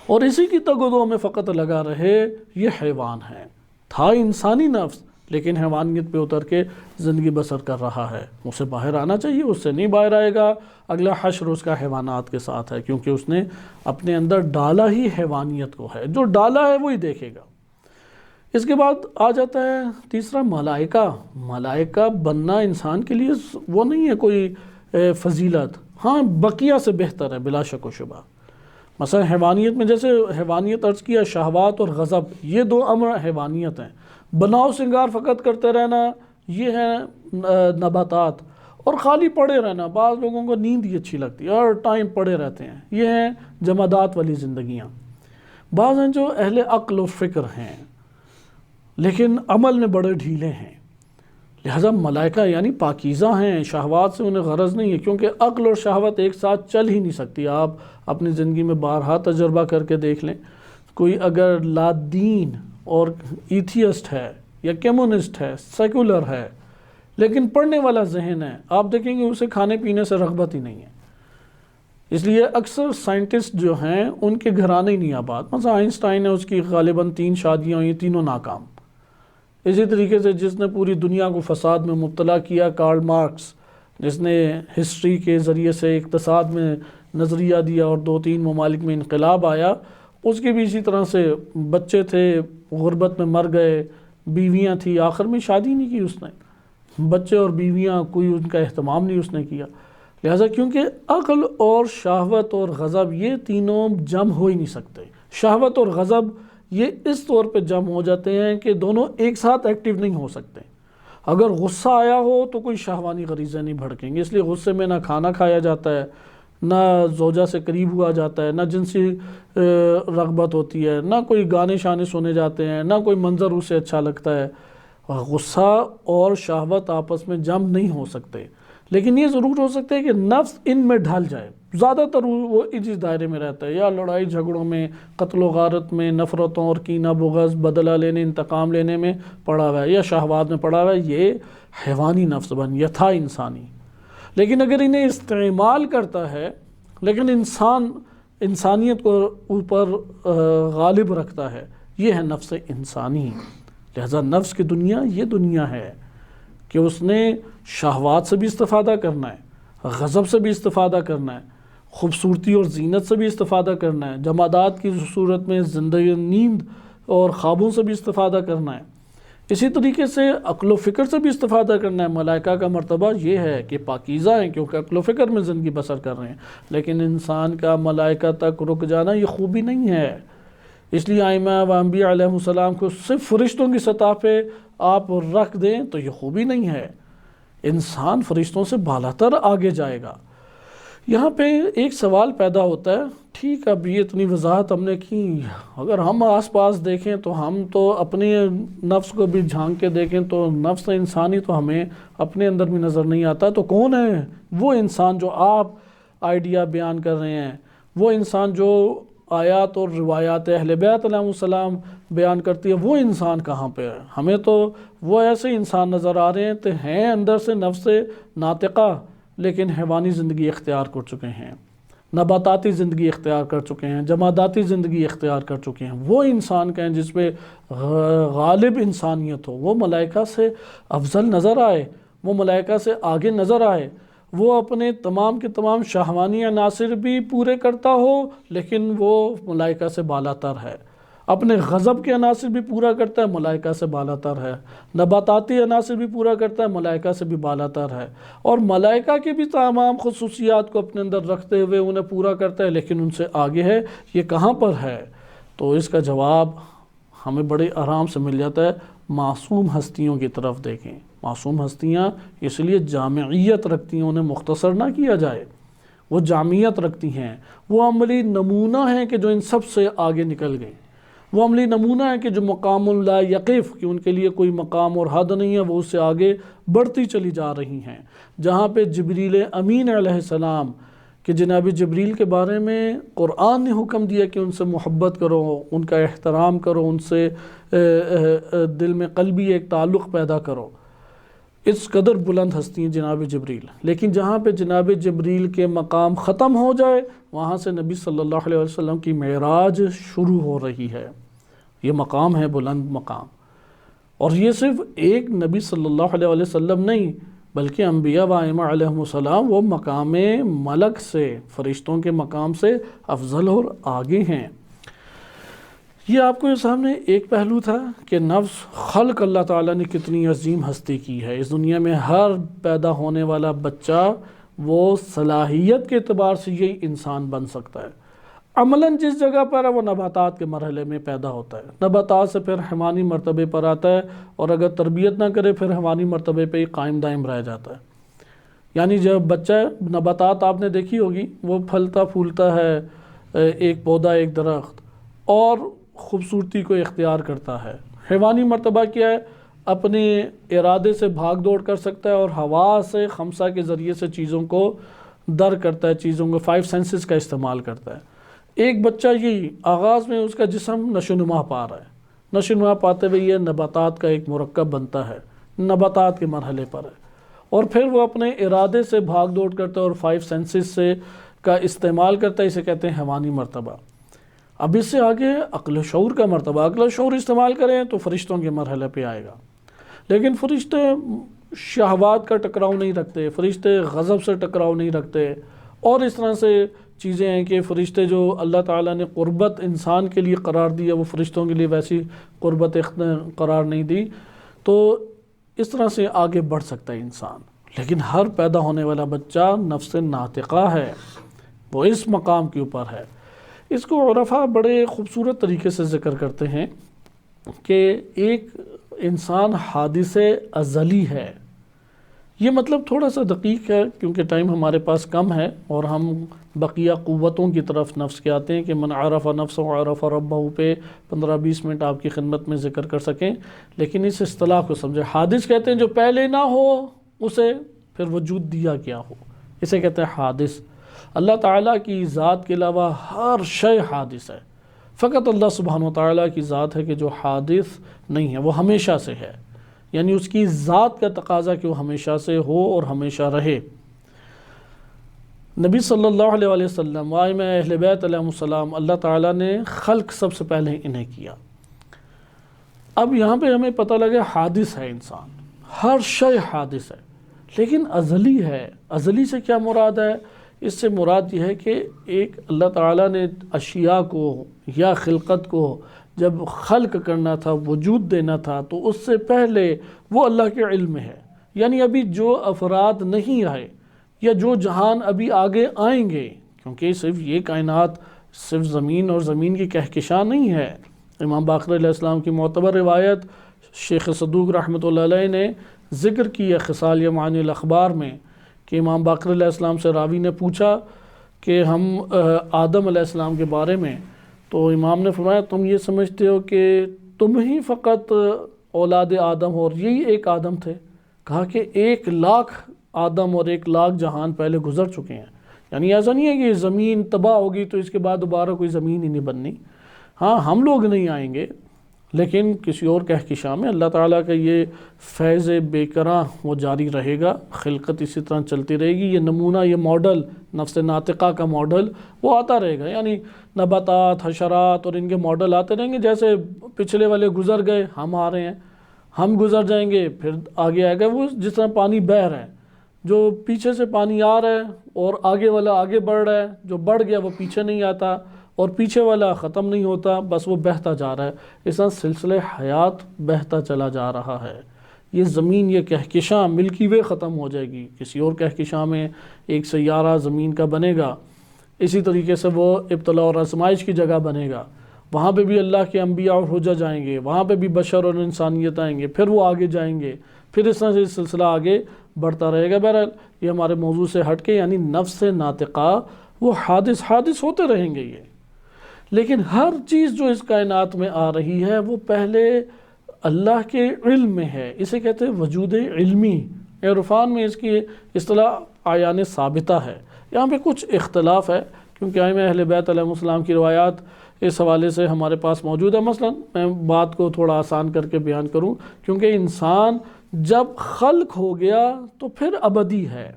اور اسی کی تگ و دو میں فقط لگا رہے، یہ حیوان ہے۔ تھا انسانی نفس لیکن حیوانیت پہ اتر کے زندگی بسر کر رہا ہے، اسے باہر آنا چاہیے، اس سے نہیں باہر آئے گا، اگلا حشر اس کا حیوانات کے ساتھ ہے، کیونکہ اس نے اپنے اندر ڈالا ہی حیوانیت کو ہے، جو ڈالا ہے وہی دیکھے گا۔ اس کے بعد آ جاتا ہے تیسرا، ملائکہ۔ ملائکہ بننا انسان کے لیے وہ نہیں ہے کوئی فضیلت، ہاں بقیہ سے بہتر ہے بلا شک و شبہ۔ مثلا حیوانیت میں جیسے حیوانیت عرض کیا، شہوات اور غضب، یہ دو امر حیوانیت ہیں۔ بناؤ سنگار فقط کرتے رہنا، یہ ہے نباتات، اور خالی پڑے رہنا، بعض لوگوں کو نیند ہی اچھی لگتی ہے، ہر ٹائم پڑے رہتے ہیں، یہ ہیں جمادات والی زندگیاں۔ بعض ہیں جو اہل عقل و فکر ہیں لیکن عمل میں بڑے ڈھیلے ہیں، لہذا ملائکہ یعنی پاکیزہ ہیں، شہوات سے انہیں غرض نہیں ہے، کیونکہ عقل اور شہوت ایک ساتھ چل ہی نہیں سکتی۔ آپ اپنی زندگی میں بارہا تجربہ کر کے دیکھ لیں، کوئی اگر لا دین اور ایتھیسٹ ہے یا کمیونسٹ ہے، سیکولر ہے، لیکن پڑھنے والا ذہن ہے، آپ دیکھیں گے اسے کھانے پینے سے رغبت ہی نہیں ہے۔ اس لیے اکثر سائنٹسٹ جو ہیں ان کے گھرانے ہی نہیں آباد۔ مثلا آئنسٹائن ہے، اس کی غالباً 3 شادیاں ہوئی، تینوں ناکام۔ اسی طریقے سے جس نے پوری دنیا کو فساد میں مبتلا کیا، کارل مارکس، جس نے ہسٹری کے ذریعے سے اقتصاد میں نظریہ دیا اور 2-3 ممالک میں انقلاب آیا، اس کی بھی اسی طرح سے بچے تھے، غربت میں مر گئے، بیویاں تھیں، آخر میں شادی نہیں کی اس نے، بچے اور بیویاں، کوئی ان کا اہتمام نہیں اس نے کیا۔ لہٰذا کیونکہ عقل اور شہوت اور غضب یہ تینوں جم ہو ہی نہیں سکتے۔ شہوت اور غضب یہ اس طور پہ جم ہو جاتے ہیں کہ دونوں ایک ساتھ ایکٹیو نہیں ہو سکتے۔ اگر غصہ آیا ہو تو کوئی شہوانی غریزے نہیں بھڑکیں گے، اس لیے غصے میں نہ کھانا کھایا جاتا ہے، نہ زوجہ سے قریب ہوا جاتا ہے، نہ جنسی رغبت ہوتی ہے، نہ کوئی گانے شانے سنے جاتے ہیں، نہ کوئی منظر اسے اچھا لگتا ہے۔ غصہ اور شہوت آپس میں جم نہیں ہو سکتے، لیکن یہ ضرور ہو سکتا ہے کہ نفس ان میں ڈھل جائے۔ زیادہ تر وہ اسی دائرے میں رہتا ہے، یا لڑائی جھگڑوں میں، قتل و غارت میں، نفرتوں اور کینہ بغض، بدلہ لینے، انتقام لینے میں پڑا ہوا ہے، یا شہوات میں پڑا ہوا ہے۔ یہ حیوانی نفس بن یا تھا انسانی، لیکن اگر انہیں استعمال کرتا ہے، لیکن انسانیت کو اوپر غالب رکھتا ہے، یہ ہے نفس انسانی۔ لہذا نفس کی دنیا یہ دنیا ہے کہ اس نے شہوات سے بھی استفادہ کرنا ہے، غضب سے بھی استفادہ کرنا ہے، خوبصورتی اور زینت سے بھی استفادہ کرنا ہے، جمادات کی صورت میں زندگی، نیند اور خوابوں سے بھی استفادہ کرنا ہے، اسی طریقے سے عقل و فکر سے بھی استفادہ کرنا ہے۔ ملائکہ کا مرتبہ یہ ہے کہ پاکیزہ ہیں کیونکہ عقل و فکر میں زندگی بسر کر رہے ہیں، لیکن انسان کا ملائکہ تک رک جانا یہ خوبی نہیں ہے۔ اس لیے ائمہ و انبیاء علیہ السلام کو صرف فرشتوں کی سطح پہ آپ رکھ دیں تو یہ خوبی نہیں ہے، انسان فرشتوں سے بالاتر آگے جائے گا۔ یہاں پہ ایک سوال پیدا ہوتا ہے، ٹھیک ہے، اب یہ اتنی وضاحت ہم نے کی، اگر ہم آس پاس دیکھیں تو ہم تو اپنے نفس کو بھی جھانک کے دیکھیں تو نفس انسانی تو ہمیں اپنے اندر بھی نظر نہیں آتا، تو کون ہے وہ انسان جو آپ آئیڈیا بیان کر رہے ہیں، وہ انسان جو آیات اور روایات اہل بیت علیہ السلام بیان کرتی ہے، وہ انسان کہاں پہ ہے؟ ہمیں تو وہ ایسے انسان نظر آ رہے ہیں تو ہیں اندر سے نفس ناطقہ، لیکن حیوانی زندگی اختیار کر چکے ہیں، نباتاتی زندگی اختیار کر چکے ہیں، جماداتی زندگی اختیار کر چکے ہیں۔ وہ انسان کہیں جس پہ غالب انسانیت ہو، وہ ملائکہ سے افضل نظر آئے، وہ ملائکہ سے آگے نظر آئے، وہ اپنے تمام کے تمام شہوانی عناصر بھی پورے کرتا ہو لیکن وہ ملائکہ سے بالا تر ہے، اپنے غضب کے عناصر بھی پورا کرتا ہے، ملائکہ سے بالا تر ہے، نباتاتی عناصر بھی پورا کرتا ہے، ملائکہ سے بھی بالا تر ہے، اور ملائکہ کی بھی تمام خصوصیات کو اپنے اندر رکھتے ہوئے انہیں پورا کرتا ہے لیکن ان سے آگے ہے۔ یہ کہاں پر ہے؟ تو اس کا جواب ہمیں بڑے آرام سے مل جاتا ہے، معصوم ہستیوں کی طرف دیکھیں۔ معصوم ہستیاں اس لیے جامعیت رکھتی ہیں، انہیں مختصر نہ کیا جائے، وہ جامعیت رکھتی ہیں، وہ عملی نمونہ ہیں کہ جو ان سب سے آگے نکل گئیں، وہ عملی نمونہ ہے کہ جو مقام لا یقف، کہ ان کے لیے کوئی مقام اور حد نہیں ہے، وہ اس سے آگے بڑھتی چلی جا رہی ہیں۔ جہاں پہ جبریل امین علیہ السلام کہ جناب جبریل کے بارے میں قرآن نے حکم دیا کہ ان سے محبت کرو، ان کا احترام کرو، ان سے دل میں قلبی ایک تعلق پیدا کرو، اس قدر بلند ہستی ہیں جناب جبریل، لیکن جہاں پہ جناب جبریل کے مقام ختم ہو جائے وہاں سے نبی صلی اللہ علیہ وسلم کی معراج شروع ہو رہی ہے۔ یہ مقام ہے بلند مقام، اور یہ صرف ایک نبی صلی اللہ علیہ وسلم نہیں بلکہ انبیاء و ائمہ علیہم السلام وہ مقام ملک سے، فرشتوں کے مقام سے افضل اور آگے ہیں۔ یہ آپ کو سامنے ایک پہلو تھا کہ نفس خلق اللہ تعالیٰ نے کتنی عظیم ہستی کی ہے۔ اس دنیا میں ہر پیدا ہونے والا بچہ وہ صلاحیت کے اعتبار سے یہی انسان بن سکتا ہے۔ عملاً جس جگہ پر ہے وہ نباتات کے مرحلے میں پیدا ہوتا ہے، نباتات سے پھر حیوانی مرتبے پر آتا ہے، اور اگر تربیت نہ کرے پھر حیوانی مرتبے پہ ہی قائم دائم رہ جاتا ہے۔ یعنی جب بچہ، نباتات آپ نے دیکھی ہوگی، وہ پھلتا پھولتا ہے، ایک پودا ایک درخت، اور خوبصورتی کو اختیار کرتا ہے۔ حیوانی مرتبہ کیا ہے؟ اپنے ارادے سے بھاگ دوڑ کر سکتا ہے اور ہوا سے، خمسہ کے ذریعے سے چیزوں کو در کرتا ہے، چیزوں کو 5 سینسز کا استعمال کرتا ہے۔ ایک بچہ یہی آغاز میں اس کا جسم نشو نما پا رہا ہے، نشو نما پاتے ہوئے یہ نباتات کا ایک مرکب بنتا ہے، نباتات کے مرحلے پر ہے، اور پھر وہ اپنے ارادے سے بھاگ دوڑ کرتا ہے اور 5 سینسز سے کا استعمال کرتا ہے، اسے کہتے ہیں حیوانی مرتبہ۔ اب اس سے آگے عقل و شعور کا مرتبہ، عقل و شعور استعمال کریں تو فرشتوں کے مرحلے پہ آئے گا، لیکن فرشتے شہوات کا ٹکراؤ نہیں رکھتے، فرشتے غضب سے ٹکراؤ نہیں رکھتے، اور اس طرح سے چیزیں ہیں کہ فرشتے جو اللہ تعالیٰ نے قربت انسان کے لیے قرار دی ہے وہ فرشتوں کے لیے ویسی قربت قرار نہیں دی، تو اس طرح سے آگے بڑھ سکتا ہے انسان۔ لیکن ہر پیدا ہونے والا بچہ نفس ناطقہ ہے، وہ اس مقام کے اوپر ہے۔ اس کو عرفاء بڑے خوبصورت طریقے سے ذکر کرتے ہیں کہ ایک انسان حادث ازلی ہے۔ یہ مطلب تھوڑا سا دقیق ہے کیونکہ ٹائم ہمارے پاس کم ہے، اور ہم بقیہ قوتوں کی طرف نفس کے آتے ہیں کہ من عرف نفسہ عرف ربہ پہ 15-20 منٹ آپ کی خدمت میں ذکر کر سکیں، لیکن اس اصطلاح کو سمجھے۔ حادث کہتے ہیں جو پہلے نہ ہو اسے پھر وجود دیا گیا ہو، اسے کہتے ہیں حادث۔ اللہ تعالیٰ کی ذات کے علاوہ ہر شے حادث ہے، فقط اللہ سبحانہ و تعالیٰ کی ذات ہے کہ جو حادث نہیں ہے، وہ ہمیشہ سے ہے، یعنی اس کی ذات کا تقاضا کہ وہ ہمیشہ سے ہو اور ہمیشہ رہے۔ نبی صلی اللہ علیہ وسلم وائمہ اہل بیت علیہ السلام، اللہ تعالیٰ نے خلق سب سے پہلے انہیں کیا۔ اب یہاں پہ ہمیں پتہ لگا حادث ہے انسان، ہر شے حادث ہے، لیکن ازلی ہے۔ ازلی سے کیا مراد ہے؟ اس سے مراد یہ ہے کہ ایک اللہ تعالیٰ نے اشیاء کو یا خلقت کو جب خلق کرنا تھا، وجود دینا تھا، تو اس سے پہلے وہ اللہ کے علم میں ہے، یعنی ابھی جو افراد نہیں آئے یا جو جہان ابھی آگے آئیں گے، کیونکہ صرف یہ کائنات صرف زمین اور زمین کی کہکشاں نہیں ہے۔ امام باقر علیہ السلام کی معتبر روایت شیخ صدوق رحمۃ اللہ علیہ نے ذکر کی ہے خصال معانی الاخبار میں کہ امام باقر علیہ السلام سے راوی نے پوچھا کہ ہم آدم علیہ السلام کے بارے میں، تو امام نے فرمایا تم یہ سمجھتے ہو کہ تم ہی فقط اولاد آدم ہو اور یہی ایک آدم تھے؟ کہا کہ 1,00,000 آدم اور 1,00,000 جہان پہلے گزر چکے ہیں، یعنی ایسا نہیں ہے کہ زمین تباہ ہوگی تو اس کے بعد دوبارہ کوئی زمین ہی نہیں بننی. ہاں ہم لوگ نہیں آئیں گے، لیکن کسی اور کہکشاں میں اللہ تعالیٰ کا یہ فیض بے کراں وہ جاری رہے گا، خلقت اسی طرح چلتی رہے گی. یہ نمونہ، یہ ماڈل، نفس ناطقہ کا ماڈل وہ آتا رہے گا، یعنی نباتات، حشرات اور ان کے ماڈل آتے رہیں گے. جیسے پچھلے والے گزر گئے، ہم آ رہے ہیں، ہم گزر جائیں گے، پھر آگے آئے گا. وہ جس طرح پانی بہہ رہا ہے، جو پیچھے سے پانی آ رہا ہے اور آگے والا آگے بڑھ رہا ہے، جو بڑھ گیا وہ پیچھے نہیں آتا اور پیچھے والا ختم نہیں ہوتا، بس وہ بہتا جا رہا ہے. اس طرح سلسلہ حیات بہتا چلا جا رہا ہے. یہ زمین، یہ کہکشاں ملکی وے ختم ہو جائے گی، کسی اور کہکشاں میں ایک سیارہ زمین کا بنے گا. اسی طریقے سے وہ ابتلاء اور آزمائش کی جگہ بنے گا، وہاں پہ بھی اللہ کے انبیاء اور حجج آئیں گے، وہاں پہ بھی بشر اور انسانیت آئیں گے، پھر وہ آگے جائیں گے، پھر اس طرح سے سلسلہ آگے بڑھتا رہے گا. بہرحال یہ ہمارے موضوع سے ہٹ کے، یعنی نفس ناطقہ وہ حادث ہوتے رہیں گے یہ. لیکن ہر چیز جو اس کائنات میں آ رہی ہے وہ پہلے اللہ کے علم میں ہے. اسے کہتے ہیں وجود علمی. عرفان میں اس کی اصطلاح عیان ثابتہ ہے. یہاں پہ کچھ اختلاف ہے کیونکہ ائمہ اہل بیت علیہ السلام کی روایات اس حوالے سے ہمارے پاس موجود ہے. مثلا میں بات کو تھوڑا آسان کر کے بیان کروں، کیونکہ انسان جب خلق ہو گیا تو پھر ابدی ہے،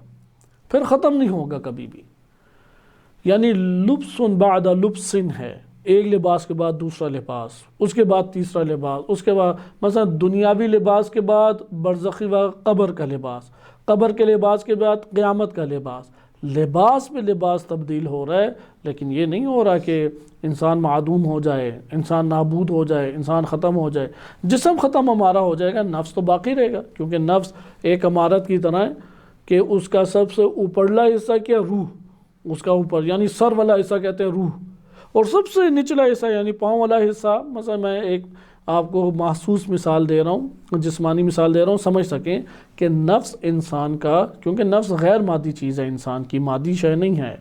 پھر ختم نہیں ہوگا کبھی بھی. یعنی لبس بعد لبس ہے، ایک لباس کے بعد دوسرا لباس، اس کے بعد تیسرا لباس، اس کے بعد مثلا دنیاوی لباس کے بعد برزخی و قبر کا لباس، قبر کے لباس کے بعد قیامت کا لباس. لباس میں لباس تبدیل ہو رہا ہے، لیکن یہ نہیں ہو رہا کہ انسان معدوم ہو جائے، انسان نابود ہو جائے، انسان ختم ہو جائے. جسم ختم ہمارا ہو جائے گا، نفس تو باقی رہے گا، کیونکہ نفس ایک عمارت کی طرح ہے کہ اس کا سب سے اوپرلا حصہ کیا؟ روح. اس کا اوپر یعنی سر والا حصہ کہتے ہیں روح، اور سب سے نچلا حصہ یعنی پاؤں والا حصہ. مثلا میں ایک آپ کو محسوس مثال دے رہا ہوں، جسمانی مثال دے رہا ہوں، سمجھ سکیں کہ نفس انسان کا، کیونکہ نفس غیر مادی چیز ہے، انسان کی مادی شے نہیں ہے.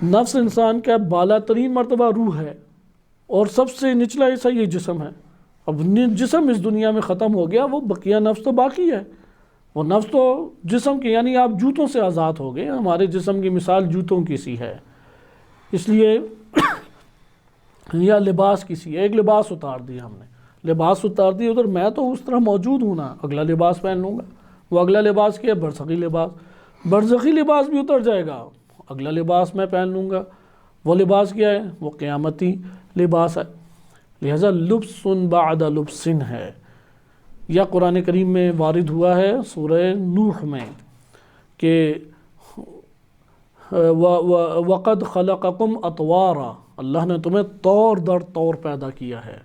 نفس انسان کا بالا ترین مرتبہ روح ہے، اور سب سے نچلا حصہ یہ جسم ہے. اب جسم اس دنیا میں ختم ہو گیا، وہ بقیہ نفس تو باقی ہے. وہ نفس تو جسم کی، یعنی آپ جوتوں سے آزاد ہو گئے. ہمارے جسم کی مثال جوتوں کی سی ہے، اس لیے یا لباس کسی ایک لباس اتار دیا ہم نے، لباس اتار دی ادھر، میں تو اس طرح موجود ہوں نا، اگلا لباس پہن لوں گا. وہ اگلا لباس کیا ہے؟ برزخی لباس. برزخی لباس بھی اتر جائے گا، اگلا لباس میں پہن لوں گا. وہ لباس کیا ہے؟ وہ قیامتی لباس ہے. لہذا لبس بعد لبس ہے. یا قرآن کریم میں وارد ہوا ہے سورہ نوح میں کہ وَقَدْ خَلَقَكُمْ أَطْوَارًا، اللہ نے تمہیں طور در طور پیدا کیا ہے،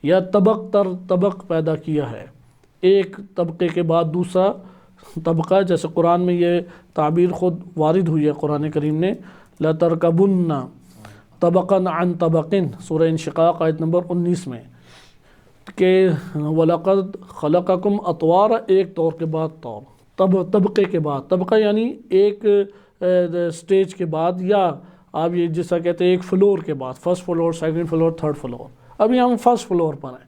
یا طبق در طبق پیدا کیا ہے، ایک طبقے کے بعد دوسرا طبقہ. جیسے قرآن میں یہ تعبیر خود وارد ہوئی ہے قرآن کریم نے، لَتَرْكَبُنَّ طَبَقًا عَنْ طَبَقٍ، سورہ انشقاق آیت نمبر 19 میں، کہ وَلَقَدْ خَلَقَكُمْ أَطْوَارًا، ایک طور کے بعد طور، طبقے کے بعد طبقہ، یعنی ایک سٹیج کے بعد، یا آپ یہ جیسا کہتے ہیں ایک فلور کے بعد، first floor, second floor, third floor. ابھی ہم فرسٹ فلور پر ہیں،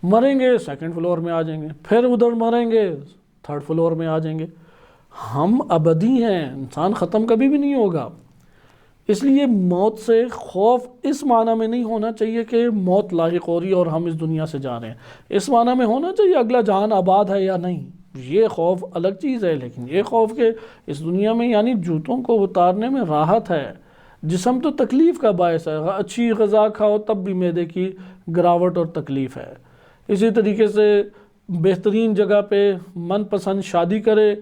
مریں گے سیکنڈ فلور میں آ جائیں گے، پھر ادھر مریں گے تھرڈ فلور میں آ جائیں گے. ہم ابدی ہیں، انسان ختم کبھی بھی نہیں ہوگا. اس لیے موت سے خوف اس معنی میں نہیں ہونا چاہیے کہ موت لاحق ہو رہی ہے اور ہم اس دنیا سے جا رہے ہیں. اس معنی میں ہونا چاہیے اگلا جہان آباد ہے یا نہیں. یہ خوف الگ چیز ہے، لیکن یہ خوف کہ اس دنیا میں، یعنی جوتوں کو اتارنے میں راحت ہے. جسم تو تکلیف کا باعث ہے، اچھی غذا کھاؤ تب بھی معدے کی گراوٹ اور تکلیف ہے. اسی طریقے سے بہترین جگہ پہ من پسند شادی کرے،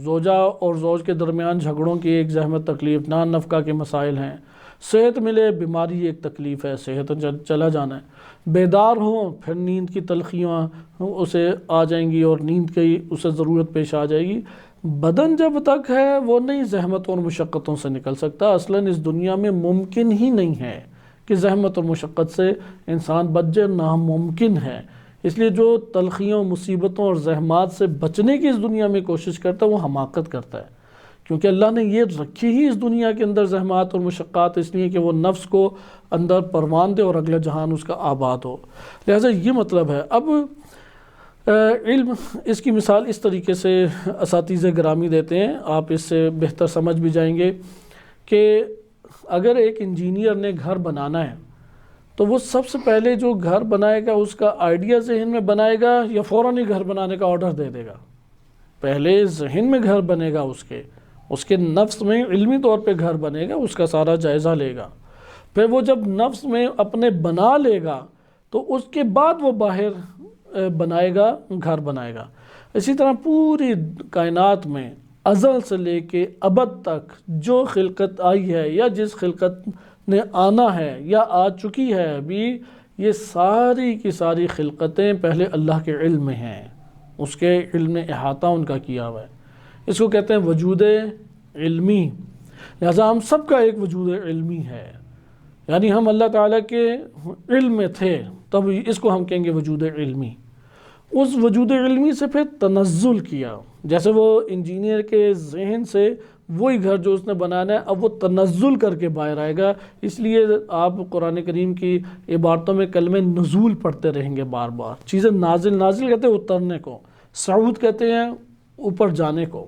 زوجہ اور زوج کے درمیان جھگڑوں کی ایک زحمت تکلیف، نان نفقہ کے مسائل ہیں. صحت ملے، بیماری ایک تکلیف ہے، صحت چلا جانا ہے. بیدار ہوں، پھر نیند کی تلخیاں اسے آ جائیں گی اور نیند کی اسے ضرورت پیش آ جائے گی. بدن جب تک ہے وہ نہیں زحمت اور مشقتوں سے نکل سکتا. اصلاً اس دنیا میں ممکن ہی نہیں ہے کہ زحمت اور مشقت سے انسان بچ جائے، ناممکن ہے. اس لیے جو تلخیوں، مصیبتوں اور زحمات سے بچنے کی اس دنیا میں کوشش کرتا ہے وہ حماقت کرتا ہے، کیونکہ اللہ نے یہ رکھی ہی اس دنیا کے اندر زحمات اور مشقات اس لیے کہ وہ نفس کو اندر پروان دے اور اگلا جہان اس کا آباد ہو۔ لہٰذا یہ مطلب ہے۔ اب علم، اس کی مثال اس طریقے سے اساتذہ گرامی دیتے ہیں، آپ اس سے بہتر سمجھ بھی جائیں گے کہ اگر ایک انجینئر نے گھر بنانا ہے تو وہ سب سے پہلے جو گھر بنائے گا اس کا آئیڈیا ذہن میں بنائے گا یا فوراً ہی گھر بنانے کا آرڈر دے دے گا؟ پہلے ذہن میں گھر بنے گا، اس کے نفس میں علمی طور پہ گھر بنے گا، اس کا سارا جائزہ لے گا، پھر وہ جب نفس میں اپنے بنا لے گا تو اس کے بعد وہ باہر بنائے گا، گھر بنائے گا۔ اسی طرح پوری کائنات میں ازل سے لے کے ابد تک جو خلقت آئی ہے یا جس خلقت نے آنا ہے یا آ چکی ہے ابھی، یہ ساری کی ساری خلقتیں پہلے اللہ کے علم میں ہیں، اس کے علم نے احاطہ ان کا کیا ہوا ہے۔ اس کو کہتے ہیں وجود علمی۔ لہذا ہم سب کا ایک وجود علمی ہے، یعنی ہم اللہ تعالیٰ کے علم میں تھے، تب اس کو ہم کہیں گے وجود علمی۔ اس وجود علمی سے پھر تنزل کیا، جیسے وہ انجینئر کے ذہن سے وہی گھر جو اس نے بنانا ہے اب وہ تنزل کر کے باہر آئے گا۔ اس لیے آپ قرآن کریم کی عبارتوں میں کلمہ نزول پڑھتے رہیں گے بار بار۔ چیزیں نازل کہتے ہیں اترنے کو، صعود کہتے ہیں اوپر جانے کو۔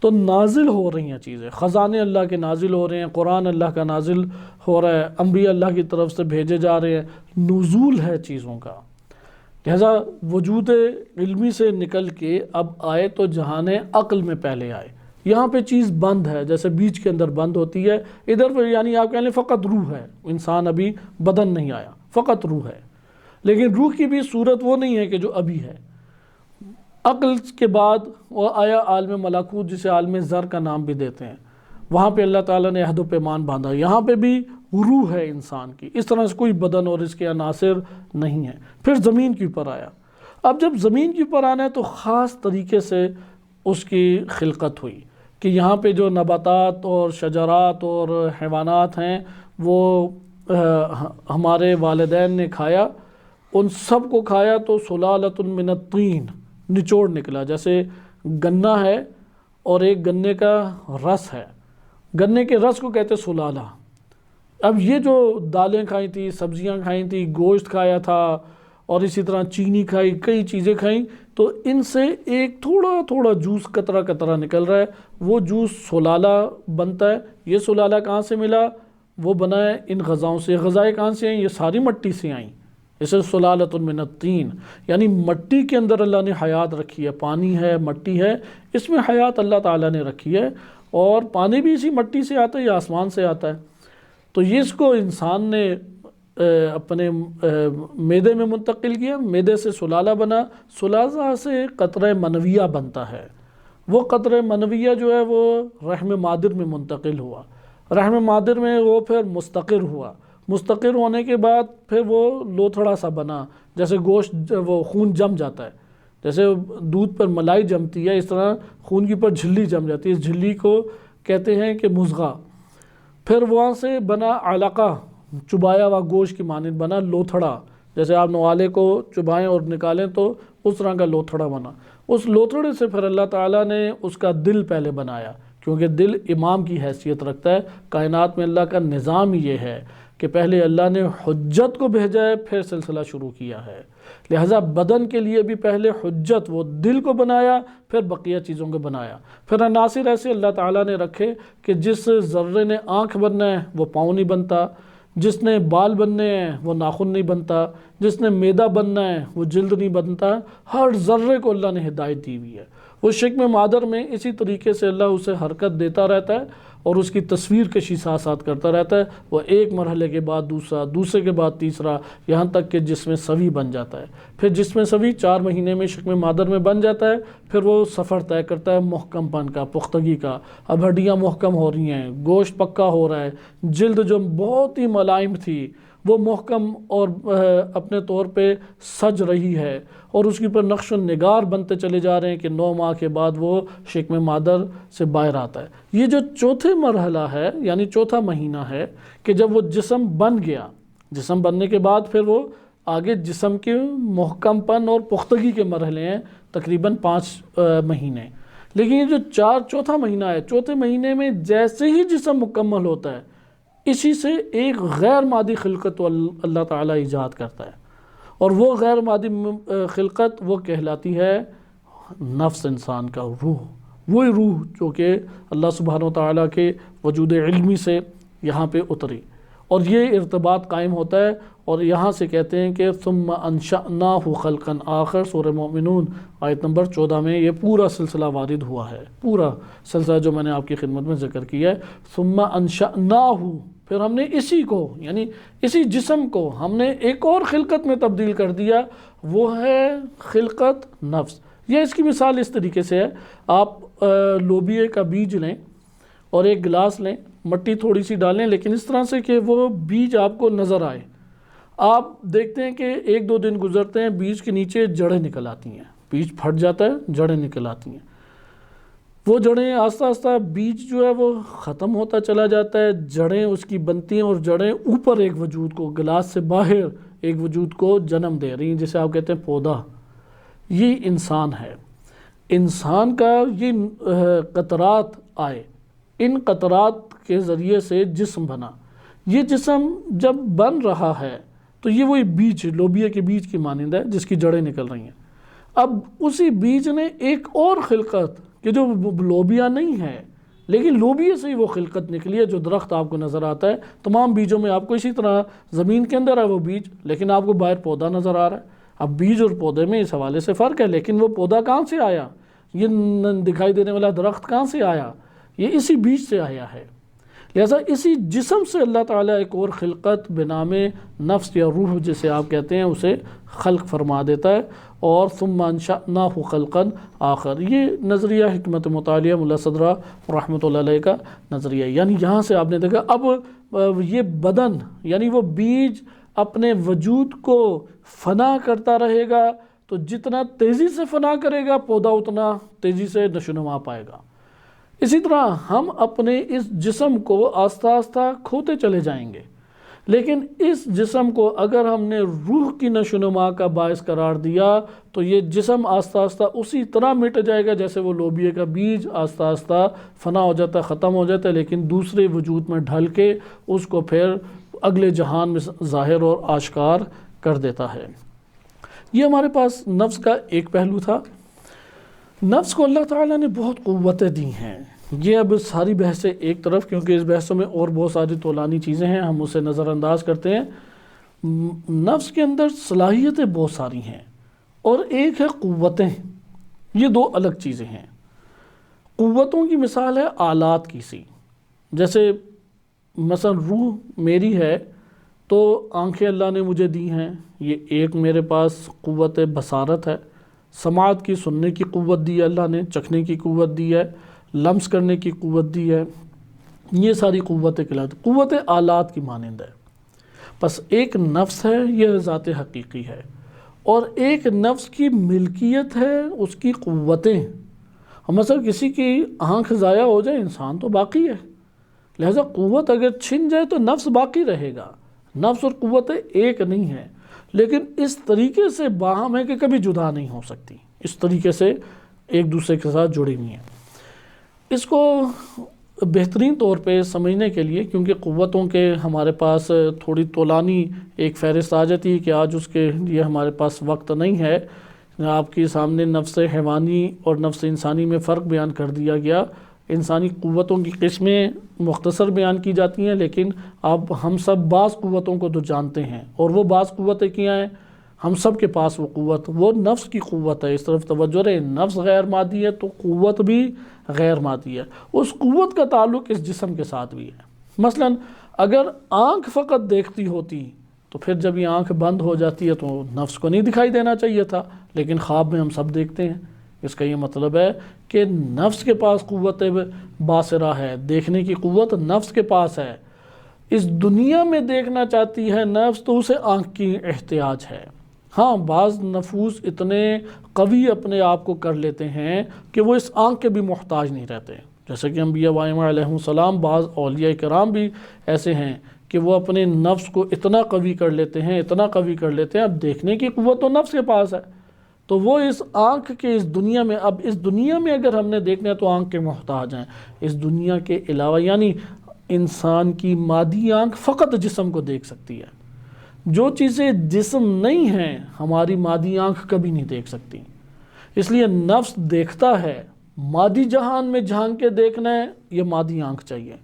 تو نازل ہو رہی ہیں چیزیں، خزانے اللہ کے نازل ہو رہے ہیں، قرآن اللہ کا نازل ہو رہا ہے، انبیاء اللہ کی طرف سے بھیجے جا رہے ہیں، نزول ہے چیزوں کا۔ لہذا وجود علمی سے نکل کے اب آئے تو جہان عقل میں پہلے آئے۔ یہاں پہ چیز بند ہے، جیسے بیج کے اندر بند ہوتی ہے، ادھر پہ یعنی آپ کہہ لیں فقط روح ہے، انسان ابھی بدن نہیں آیا، فقط روح ہے، لیکن روح کی بھی صورت وہ نہیں ہے کہ جو ابھی ہے۔ عقل کے بعد وہ آیا عالم ملکوت، جسے عالم ذر کا نام بھی دیتے ہیں، وہاں پہ اللہ تعالیٰ نے عہد و پیمان باندھا۔ یہاں پہ بھی روح ہے انسان کی، اس طرح سے کوئی بدن اور اس کے عناصر نہیں ہے۔ پھر زمین کے اوپر آیا۔ اب جب زمین کے اوپر آنا ہے تو خاص طریقے سے اس کی خلقت ہوئی کہ یہاں پہ جو نباتات اور شجرات اور حیوانات ہیں وہ ہمارے والدین نے کھایا، ان سب کو کھایا تو سلالۃ من الطین، نچوڑ نکلا۔ جیسے گنا ہے اور ایک گنے کا رس ہے، گنے کے رس کو کہتے سلالہ۔ اب یہ جو دالیں کھائی تھی، سبزیاں کھائی تھی، گوشت کھایا تھا اور اسی طرح چینی کھائی، کئی چیزیں کھائیں، تو ان سے ایک تھوڑا تھوڑا جوس قطرہ قطرہ نکل رہا ہے، وہ جوس سلالہ بنتا ہے۔ یہ سلالہ کہاں سے ملا؟ وہ بنا ہے ان غذاؤں سے۔ غذائیں کہاں سے آئیں؟ یہ ساری مٹی سے آئیں، اسے سلالۃ من الطین، یعنی مٹی کے اندر اللہ نے حیات رکھی ہے۔ پانی ہے، مٹی ہے، اس میں حیات اللہ تعالیٰ نے رکھی ہے، اور پانی بھی اسی مٹی سے آتا ہے یا آسمان سے آتا ہے۔ تو یہ اس کو انسان نے اپنے معدے میں منتقل کیا، معدے سے سلالہ بنا، سلالہ سے قطرہ منویہ بنتا ہے، وہ قطرہ منویہ جو ہے وہ رحم مادر میں منتقل ہوا، رحم مادر میں وہ پھر مستقر ہوا، مستقر ہونے کے بعد پھر وہ لوتھڑا سا بنا، جیسے گوشت وہ خون جم جاتا ہے، جیسے دودھ پر ملائی جمتی ہے، اس طرح خون کے اوپر جھلی جم جاتی ہے، اس جھلی کو کہتے ہیں کہ مضغہ۔ پھر وہاں سے بنا علقہ، چبایا ہوا گوشت کی مانند بنا لوتھڑا، جیسے آپ نوالے کو چبائیں اور نکالیں تو اس طرح کا لوتھڑا بنا۔ اس لوتھڑے سے پھر اللہ تعالیٰ نے اس کا دل پہلے بنایا، کیونکہ دل امام کی حیثیت رکھتا ہے۔ کائنات میں اللہ کا نظام یہ ہے کہ پہلے اللہ نے حجت کو بھیجا ہے، پھر سلسلہ شروع کیا ہے۔ لہٰذا بدن کے لیے بھی پہلے حجت، وہ دل کو بنایا، پھر بقیہ چیزوں کو بنایا۔ پھر عناصر ایسے اللہ تعالیٰ نے رکھے کہ جس ذرے نے آنکھ بننا ہے وہ پاؤں نہیں بنتا، جس نے بال بننے ہیں وہ ناخن نہیں بنتا، جس نے معدہ بننا ہے وہ جلد نہیں بنتا۔ ہر ذرے کو اللہ نے ہدایت دی ہوئی ہے۔ وہ شکم مادر میں اسی طریقے سے اللہ اسے حرکت دیتا رہتا ہے اور اس کی تصویر کشی ساتھ ساتھ کرتا رہتا ہے۔ وہ ایک مرحلے کے بعد دوسرا، دوسرے کے بعد تیسرا، یہاں تک کہ جسم سوی بن جاتا ہے۔ پھر جسم سوی 4 مہینے میں شکم مادر میں بن جاتا ہے، پھر وہ سفر طے کرتا ہے محکم پن کا، پختگی کا۔ اب ہڈیاں محکم ہو رہی ہیں، گوشت پکا ہو رہا ہے، جلد جو بہت ہی ملائم تھی وہ محکم اور اپنے طور پہ سج رہی ہے، اور اس کے اوپر نقش و نگار بنتے چلے جا رہے ہیں کہ 9 ماہ کے بعد وہ شکم مادر سے باہر آتا ہے۔ یہ جو چوتھے مرحلہ ہے، یعنی چوتھا مہینہ ہے کہ جب وہ جسم بن گیا، جسم بننے کے بعد پھر وہ آگے جسم کے محکم پن اور پختگی کے مرحلے ہیں، تقریباً 5 مہینے۔ لیکن یہ جو چوتھا مہینہ ہے، چوتھے مہینے میں جیسے ہی جسم مکمل ہوتا ہے، اسی سے ایک غیر مادی خلقت اللہ تعالیٰ ایجاد کرتا ہے، اور وہ غیر مادی خلقت وہ کہلاتی ہے نفس انسان کا، روح، وہی روح جو کہ اللہ سبحانہ و تعالیٰ کے وجود علمی سے یہاں پہ اتری، اور یہ ارتباط قائم ہوتا ہے، اور یہاں سے کہتے ہیں کہ ثم انشأناہ خلقا آخر، سورہ مومنون آیت نمبر 14 میں یہ پورا سلسلہ وارد ہوا ہے، پورا سلسلہ جو میں نے آپ کی خدمت میں ذکر کیا ہے، ثم انشأناہ، پھر ہم نے اسی کو، یعنی اسی جسم کو ہم نے ایک اور خلقت میں تبدیل کر دیا، وہ ہے خلقت نفس۔ یہ اس کی مثال اس طریقے سے ہے، آپ لوبیے کا بیج لیں اور ایک گلاس لیں، مٹی تھوڑی سی ڈالیں، لیکن اس طرح سے کہ وہ بیج آپ کو نظر آئے۔ آپ دیکھتے ہیں کہ 1-2 دن گزرتے ہیں، بیج کے نیچے جڑیں نکل آتی ہیں، بیج پھٹ جاتا ہے، جڑیں نکل آتی ہیں، وہ جڑیں آہستہ آہستہ بیج جو ہے وہ ختم ہوتا چلا جاتا ہے، جڑیں اس کی بنتی ہیں، اور جڑیں اوپر ایک وجود کو، گلاس سے باہر ایک وجود کو جنم دے رہی ہیں، جسے آپ کہتے ہیں پودا۔ یہ انسان ہے، انسان کا یہ قطرات آئے، ان قطرات کے ذریعے سے جسم بنا۔ یہ جسم جب بن رہا ہے تو یہ وہی بیج، لوبیا کے بیج کی مانند ہے جس کی جڑیں نکل رہی ہیں۔ اب اسی بیج نے ایک اور خلقت، کہ جو لوبیا نہیں ہے لیکن لوبیا سے ہی وہ خلقت نکلی ہے، جو درخت آپ کو نظر آتا ہے، تمام بیجوں میں آپ کو اسی طرح زمین کے اندر ہے وہ بیج، لیکن آپ کو باہر پودا نظر آ رہا ہے۔ اب بیج اور پودے میں اس حوالے سے فرق ہے، لیکن وہ پودا کہاں سے آیا، یہ دکھائی دینے والا درخت کہاں سے آیا، یہ اسی بیج سے آیا ہے۔ لہذا اسی جسم سے اللہ تعالیٰ ایک اور خلقت بنام نفس یا روح جسے آپ کہتے ہیں اسے خلق فرما دیتا ہے، اور ثم انشأناہ خلقا آخر۔ یہ نظریہ حکمت مطالعہ ملا صدرہ رحمۃ اللہ علیہ کا نظریہ، یعنی یہاں سے آپ نے دیکھا اب یہ بدن، یعنی وہ بیج اپنے وجود کو فنا کرتا رہے گا، تو جتنا تیزی سے فنا کرے گا پودا اتنا تیزی سے نشوونما پائے گا۔ اسی طرح ہم اپنے اس جسم کو آہستہ آہستہ کھوتے چلے جائیں گے، لیکن اس جسم کو اگر ہم نے روح کی نشوونما کا باعث قرار دیا تو یہ جسم آہستہ آہستہ اسی طرح مٹ جائے گا جیسے وہ لوبیے کا بیج آہستہ آہستہ فنا ہو جاتا ہے، ختم ہو جاتا ہے، لیکن دوسرے وجود میں ڈھل کے اس کو پھر اگلے جہان میں ظاہر اور آشکار کر دیتا ہے۔ یہ ہمارے پاس نفس کا ایک پہلو تھا۔ نفس کو اللہ تعالیٰ نے بہت قوتیں دی ہیں، یہ اب ساری بحثیں ایک طرف، کیونکہ اس بحثوں میں اور بہت ساری طولانی چیزیں ہیں، ہم اسے نظر انداز کرتے ہیں۔ نفس کے اندر صلاحیتیں بہت ساری ہیں، اور ایک ہے قوتیں، یہ دو الگ چیزیں ہیں۔ قوتوں کی مثال ہے آلات کی سی، جیسے مثلا روح میری ہے تو آنکھیں اللہ نے مجھے دی ہیں، یہ ایک میرے پاس قوت بصارت ہے۔ سماعت کی، سننے کی قوت دی ہے اللہ نے، چکھنے کی قوت دی ہے، لمس کرنے کی قوت دی ہے، یہ ساری قوتیں کہلاتی، قوت آلات کی مانند ہے۔ بس ایک نفس ہے، یہ ذات حقیقی ہے، اور ایک نفس کی ملکیت ہے اس کی قوتیں۔ مثلا کسی کی آنکھ ضائع ہو جائے، انسان تو باقی ہے، لہذا قوت اگر چھن جائے تو نفس باقی رہے گا۔ نفس اور قوتیں ایک نہیں ہیں، لیکن اس طریقے سے باہم ہے کہ کبھی جدا نہیں ہو سکتی، اس طریقے سے ایک دوسرے کے ساتھ جڑی ہوئی ہیں۔ اس کو بہترین طور پہ سمجھنے کے لیے، کیونکہ قوتوں کے ہمارے پاس تھوڑی طولانی ایک فہرست آ جاتی ہے کہ آج اس کے لیے ہمارے پاس وقت نہیں ہے، آپ کے سامنے نفس حیوانی اور نفس انسانی میں فرق بیان کر دیا گیا۔ انسانی قوتوں کی قسمیں مختصر بیان کی جاتی ہیں، لیکن اب ہم سب بعض قوتوں کو تو جانتے ہیں، اور وہ بعض قوتیں کیا ہیں، ہم سب کے پاس وہ قوت، وہ نفس کی قوت ہے۔ اس طرف توجہ رہے، نفس غیر مادی ہے تو قوت بھی غیر مادی ہے، اس قوت کا تعلق اس جسم کے ساتھ بھی ہے۔ مثلا اگر آنکھ فقط دیکھتی ہوتی تو پھر جب یہ آنکھ بند ہو جاتی ہے تو نفس کو نہیں دکھائی دینا چاہیے تھا، لیکن خواب میں ہم سب دیکھتے ہیں۔ اس کا یہ مطلب ہے کہ نفس کے پاس قوت باصرہ ہے، دیکھنے کی قوت نفس کے پاس ہے۔ اس دنیا میں دیکھنا چاہتی ہے نفس تو اسے آنکھ کی احتیاج ہے۔ ہاں، بعض نفوس اتنے قوی اپنے آپ کو کر لیتے ہیں کہ وہ اس آنکھ کے بھی محتاج نہیں رہتے، جیسے کہ انبیاء وائمہ علیہ السلام، بعض اولیاء کرام بھی ایسے ہیں کہ وہ اپنے نفس کو اتنا قوی کر لیتے ہیں، اتنا قوی کر لیتے ہیں، اب دیکھنے کی قوت تو نفس کے پاس ہے، تو وہ اس آنکھ کے اس دنیا میں، اب اس دنیا میں اگر ہم نے دیکھنا ہے تو آنکھ کے محتاج ہیں، اس دنیا کے علاوہ یعنی انسان کی مادی آنکھ فقط جسم کو دیکھ سکتی ہے، جو چیزیں جسم نہیں ہیں ہماری مادی آنکھ کبھی نہیں دیکھ سکتی، اس لیے نفس دیکھتا ہے مادی جہان میں جھانک کے دیکھنا ہے، یہ مادی آنکھ چاہیے،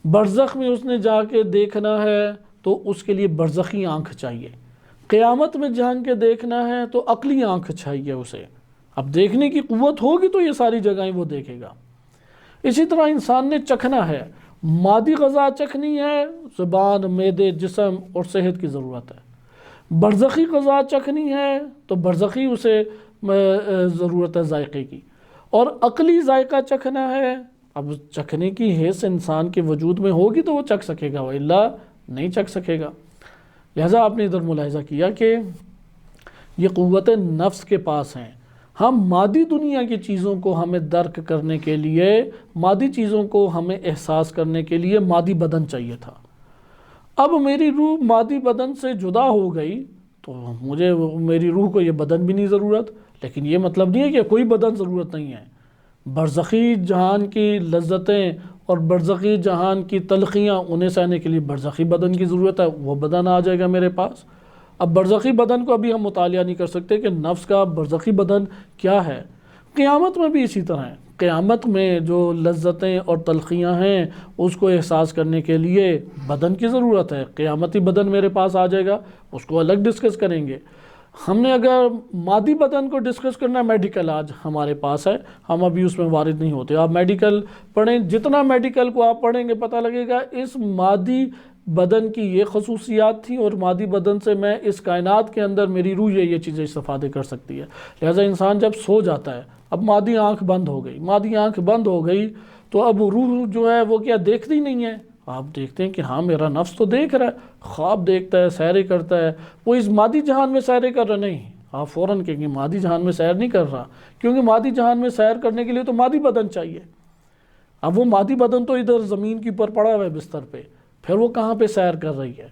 برزخ میں اس نے جا کے دیکھنا ہے تو اس کے لیے برزخی آنکھ چاہیے، قیامت میں جھانک کے دیکھنا ہے تو عقلی آنکھ چاہیے اسے، اب دیکھنے کی قوت ہوگی تو یہ ساری جگہیں وہ دیکھے گا۔ اسی طرح انسان نے چکھنا ہے، مادی غذا چکھنی ہے، زبان، معدے، جسم اور صحت کی ضرورت ہے، برزخی غذا چکھنی ہے تو برزخی اسے ضرورت ہے ذائقے کی، اور عقلی ذائقہ چکھنا ہے، اب چکھنے کی حیث انسان کے وجود میں ہوگی تو وہ چکھ سکے گا، وَإِلَّا نہیں چکھ سکے گا۔ لہٰذا آپ نے ادھر ملاحظہ کیا کہ یہ قوت نفس کے پاس ہیں، ہم مادی دنیا کی چیزوں کو ہمیں درک کرنے کے لیے، مادی چیزوں کو ہمیں احساس کرنے کے لیے مادی بدن چاہیے تھا، اب میری روح مادی بدن سے جدا ہو گئی تو مجھے میری روح کو یہ بدن بھی نہیں ضرورت، لیکن یہ مطلب نہیں ہے کہ کوئی بدن ضرورت نہیں ہے، برزخی جہان کی لذتیں اور برزخی جہان کی تلخیاں انہیں سہنے کے لیے برزخی بدن کی ضرورت ہے، وہ بدن آ جائے گا میرے پاس۔ اب برزخی بدن کو ابھی ہم مطالعہ نہیں کر سکتے کہ نفس کا برزخی بدن کیا ہے، قیامت میں بھی اسی طرح ہے، قیامت میں جو لذتیں اور تلخیاں ہیں اس کو احساس کرنے کے لیے بدن کی ضرورت ہے، قیامتی بدن میرے پاس آ جائے گا، اس کو الگ ڈسکس کریں گے۔ ہم نے اگر مادی بدن کو ڈسکس کرنا ہے، میڈیکل آج ہمارے پاس ہے، ہم ابھی اس میں وارد نہیں ہوتے، آپ میڈیکل پڑھیں، جتنا میڈیکل کو آپ پڑھیں گے پتہ لگے گا اس مادی بدن کی یہ خصوصیات تھیں اور مادی بدن سے میں اس کائنات کے اندر میری روح یہ چیزیں استفادے کر سکتی ہے۔ لہٰذا انسان جب سو جاتا ہے، اب مادی آنکھ بند ہو گئی، مادی آنکھ بند ہو گئی تو اب روح جو ہے وہ کیا دیکھتی نہیں ہے، آپ دیکھتے ہیں کہ ہاں میرا نفس تو دیکھ رہا ہے، خواب دیکھتا ہے، سیرے کرتا ہے، وہ اس مادی جہان میں سیرے کر رہا نہیں، آپ فوراً کہیں گے مادی جہان میں سیر نہیں کر رہا، کیونکہ مادی جہان میں سیر کرنے کے لیے تو مادی بدن چاہیے، اب وہ مادی بدن تو ادھر زمین کے اوپر پڑا ہوا ہے بستر پہ، پھر وہ کہاں پہ سیر کر رہی ہے،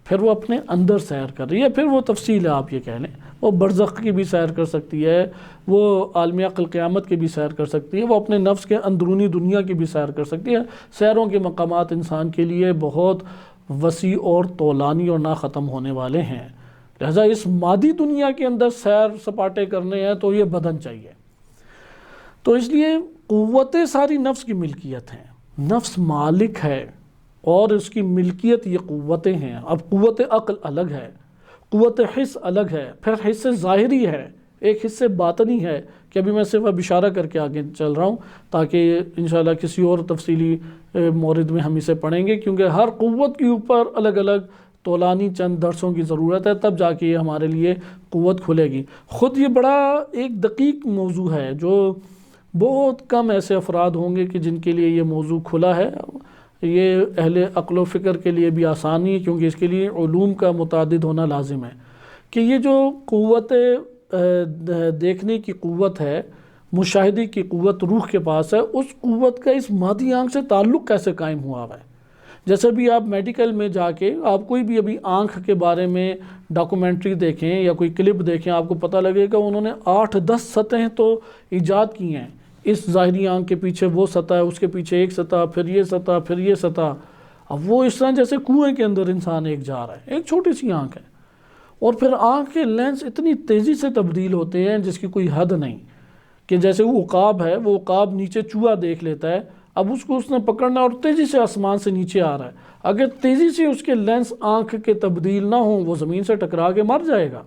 پھر وہ اپنے اندر سیر کر رہی ہے، پھر وہ تفصیل ہے آپ یہ کہہ لیں، وہ برزخ کی بھی سیر کر سکتی ہے، وہ عالم عقل قیامت کی بھی سیر کر سکتی ہے، وہ اپنے نفس کے اندرونی دنیا کی بھی سیر کر سکتی ہے۔ سیروں کے مقامات انسان کے لیے بہت وسیع اور طولانی اور نہ ختم ہونے والے ہیں، لہذا اس مادی دنیا کے اندر سیر سپاٹے کرنے ہیں تو یہ بدن چاہیے، تو اس لیے قوتیں ساری نفس کی ملکیت ہیں، نفس مالک ہے اور اس کی ملکیت یہ قوتیں ہیں۔ اب قوت عقل الگ ہے، قوت حس الگ ہے، پھر حس ظاہری ہے، ایک حصے باطنی ہے کہ ابھی میں صرف اب اشارہ کر کے آگے چل رہا ہوں تاکہ انشاءاللہ کسی اور تفصیلی مورد میں ہم اسے پڑھیں گے، کیونکہ ہر قوت کے اوپر الگ الگ طولانی چند درسوں کی ضرورت ہے، تب جا کے یہ ہمارے لیے قوت کھلے گی۔ خود یہ بڑا ایک دقیق موضوع ہے جو بہت کم ایسے افراد ہوں گے کہ جن کے لیے یہ موضوع کھلا ہے، یہ اہل عقل و فکر کے لیے بھی آسانی ہے کیونکہ اس کے لیے علوم کا متعدد ہونا لازم ہے کہ یہ جو قوت دیکھنے کی قوت ہے، مشاہدے کی قوت روح کے پاس ہے، اس قوت کا اس مادی آنکھ سے تعلق کیسے قائم ہوا ہے؟ جیسے بھی آپ میڈیکل میں جا کے آپ کوئی بھی ابھی آنکھ کے بارے میں ڈاکومنٹری دیکھیں یا کوئی کلپ دیکھیں، آپ کو پتہ لگے گا انہوں نے 8-10 سطحیں تو ایجاد کی ہیں، اس ظاہری آنکھ کے پیچھے وہ سطح ہے، اس کے پیچھے ایک سطح، پھر یہ سطح، پھر یہ سطح، اب وہ اس طرح جیسے کنویں کے اندر انسان ایک جا رہا ہے، ایک چھوٹی سی آنکھ ہے، اور پھر آنکھ کے لینس اتنی تیزی سے تبدیل ہوتے ہیں جس کی کوئی حد نہیں، کہ جیسے وہ عقاب ہے، وہ عقاب نیچے چوہا دیکھ لیتا ہے، اب اس نے پکڑنا اور تیزی سے آسمان سے نیچے آ رہا ہے، اگر تیزی سے اس کے لینس آنکھ کے تبدیل نہ ہوں وہ زمین سے ٹکرا کے مر جائے گا۔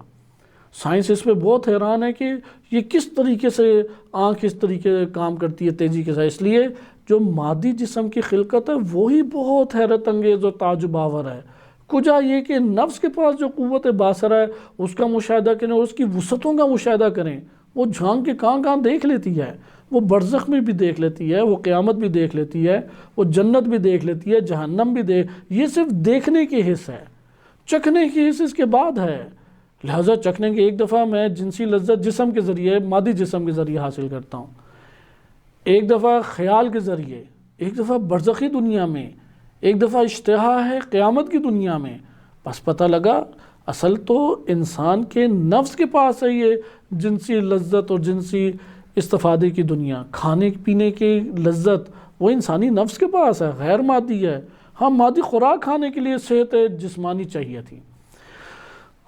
سائنس اس پہ بہت حیران ہے کہ یہ کس طریقے سے آنکھ اس طریقے سے کام کرتی ہے تیزی کے ساتھ، اس لیے جو مادی جسم کی خلقت ہے وہی بہت حیرت انگیز اور تعجب آور ہے، کجا یہ کہ نفس کے پاس جو قوت باصرہ ہے اس کا مشاہدہ کریں اور اس کی وسعتوں کا مشاہدہ کریں، وہ جھانک کے کہاں کہاں دیکھ لیتی ہے، وہ برزخ میں بھی دیکھ لیتی ہے، وہ قیامت بھی دیکھ لیتی ہے، وہ جنت بھی دیکھ لیتی ہے، جہنم بھی یہ صرف دیکھنے کی حص ہے، چکھنے کی حص اس کے بعد ہے۔ لہٰذا چکھنے کی ایک دفعہ میں جنسی لذت جسم کے ذریعے، مادی جسم کے ذریعے حاصل کرتا ہوں، ایک دفعہ خیال کے ذریعے، ایک دفعہ برزخی دنیا میں، ایک دفعہ اشتہا ہے قیامت کی دنیا میں، بس پتہ لگا اصل تو انسان کے نفس کے پاس ہے یہ جنسی لذت اور جنسی استفادے کی دنیا، کھانے پینے کی لذت وہ انسانی نفس کے پاس ہے، غیر مادی ہے۔ ہاں مادی خوراک کھانے کے لیے صحت جسمانی چاہیے تھی۔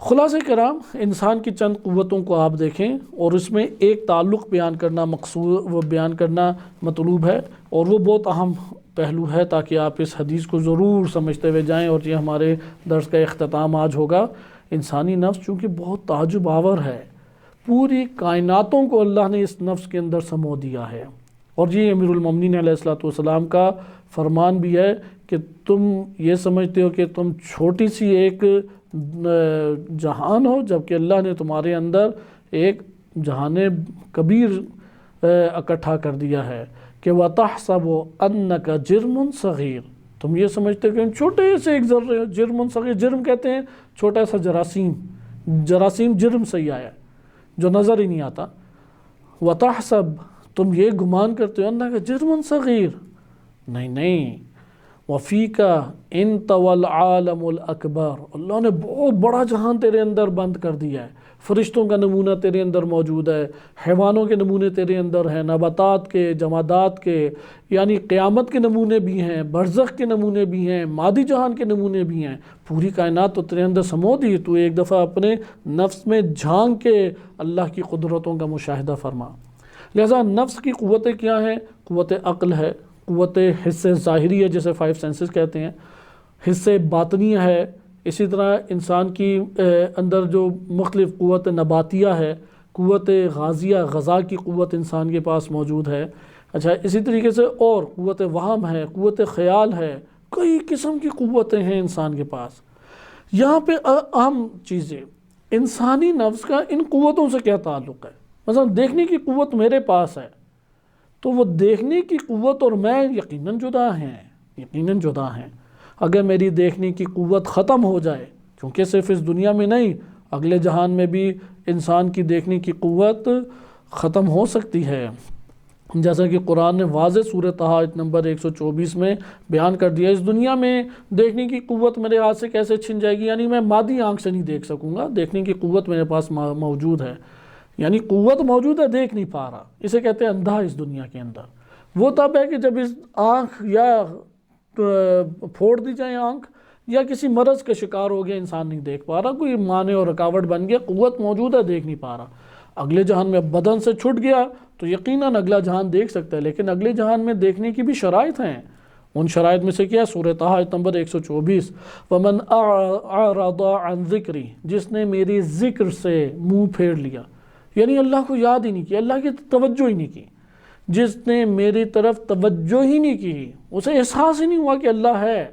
خلاصہ کرام انسان کی چند قوتوں کو آپ دیکھیں اور اس میں ایک تعلق بیان کرنا مقصود وہ بیان کرنا مطلوب ہے، اور وہ بہت اہم پہلو ہے تاکہ آپ اس حدیث کو ضرور سمجھتے ہوئے جائیں، اور یہ ہمارے درس کا اختتام آج ہوگا۔ انسانی نفس چونکہ بہت تعجب آور ہے، پوری کائناتوں کو اللہ نے اس نفس کے اندر سمو دیا ہے، اور یہ امیر المومنین علیہ الصلوۃ والسلام کا فرمان بھی ہے کہ تم یہ سمجھتے ہو کہ تم چھوٹی سی ایک جہان ہو، جبکہ اللہ نے تمہارے اندر ایک جہان کبیر اکٹھا کر دیا ہے کہ وَتَحْسَبُ أَنَّكَ جِرْمٌ صَغِيرٌ، تم یہ سمجھتے ہو کہ چھوٹے سے ایک ذرے، جرم صغیر، جرم کہتے ہیں چھوٹا سا جراثیم، جراثیم جرم سے ہی آیا ہے جو نظر ہی نہیں آتا۔ وَتَحْسَبُ، تم یہ گمان کرتے ہو أَنَّكَ جِرْمٌ صَغِيرٌ، نہیں وَفِيكَ أَنْتَ وَالْعَالَمُ الْأَكْبَرُ، اللہ نے بہت بڑا جہان تیرے اندر بند کر دیا ہے، فرشتوں کا نمونہ تیرے اندر موجود ہے، حیوانوں کے نمونے تیرے اندر ہیں، نباتات کے، جمادات کے، یعنی قیامت کے نمونے بھی ہیں، برزخ کے نمونے بھی ہیں، مادی جہان کے نمونے بھی ہیں، پوری کائنات تو تیرے اندر سمو دی۔ تو ایک دفعہ اپنے نفس میں جھانک کے اللہ کی قدرتوں کا مشاہدہ فرما۔ لہذا نفس کی قوتیں کیا ہیں؟ قوت عقل ہے، قوت حس ظاہری ہے جسے 5 سینسز کہتے ہیں، حس باطنیہ ہے، اسی طرح انسان کی اندر جو مختلف قوت نباتیہ ہے، قوت غازیہ، غذا کی قوت انسان کے پاس موجود ہے۔ اچھا اسی طریقے سے اور قوت وہم ہے، قوت خیال ہے، کئی قسم کی قوتیں ہیں انسان کے پاس۔ یہاں پہ اہم چیزیں، انسانی نفس کا ان قوتوں سے کیا تعلق ہے؟ مثلا دیکھنے کی قوت میرے پاس ہے، تو وہ دیکھنے کی قوت اور میں یقیناً جدا ہیں۔ اگر میری دیکھنے کی قوت ختم ہو جائے، کیونکہ صرف اس دنیا میں نہیں، اگلے جہان میں بھی انسان کی دیکھنے کی قوت ختم ہو سکتی ہے، جیسا کہ قرآن نے واضح سورہ طٰہٰ آیت نمبر 124 میں بیان کر دیا۔ اس دنیا میں دیکھنے کی قوت میرے ہاتھ سے کیسے چھن جائے گی؟ یعنی میں مادی آنکھ سے نہیں دیکھ سکوں گا، دیکھنے کی قوت میرے پاس موجود ہے، یعنی قوت موجود ہے، دیکھ نہیں پا رہا، اسے کہتے ہیں اندھا اس دنیا کے اندر۔ وہ تب ہے کہ جب اس آنکھ یا پھوڑ دی جائے آنکھ، یا کسی مرض کا شکار ہو گیا، انسان نہیں دیکھ پا رہا، کوئی مانع اور رکاوٹ بن گیا، قوت موجود ہے، دیکھ نہیں پا رہا۔ اگلے جہان میں بدن سے چھٹ گیا تو یقیناً اگلا جہان دیکھ سکتا ہے، لیکن اگلے جہان میں دیکھنے کی بھی شرائط ہیں۔ ان شرائط میں سے کیا؟ سورہ طٰہٰ آیت نمبر 124، وَمَنْ أَعْرَضَ عَنْ ذِكْرِي، جس نے میری ذکر سے منہ پھیر لیا، یعنی اللہ کو یاد ہی نہیں کیا، اللہ کی توجہ ہی نہیں کی، جس نے میری طرف توجہ ہی نہیں کی، اسے احساس ہی نہیں ہوا کہ اللہ ہے،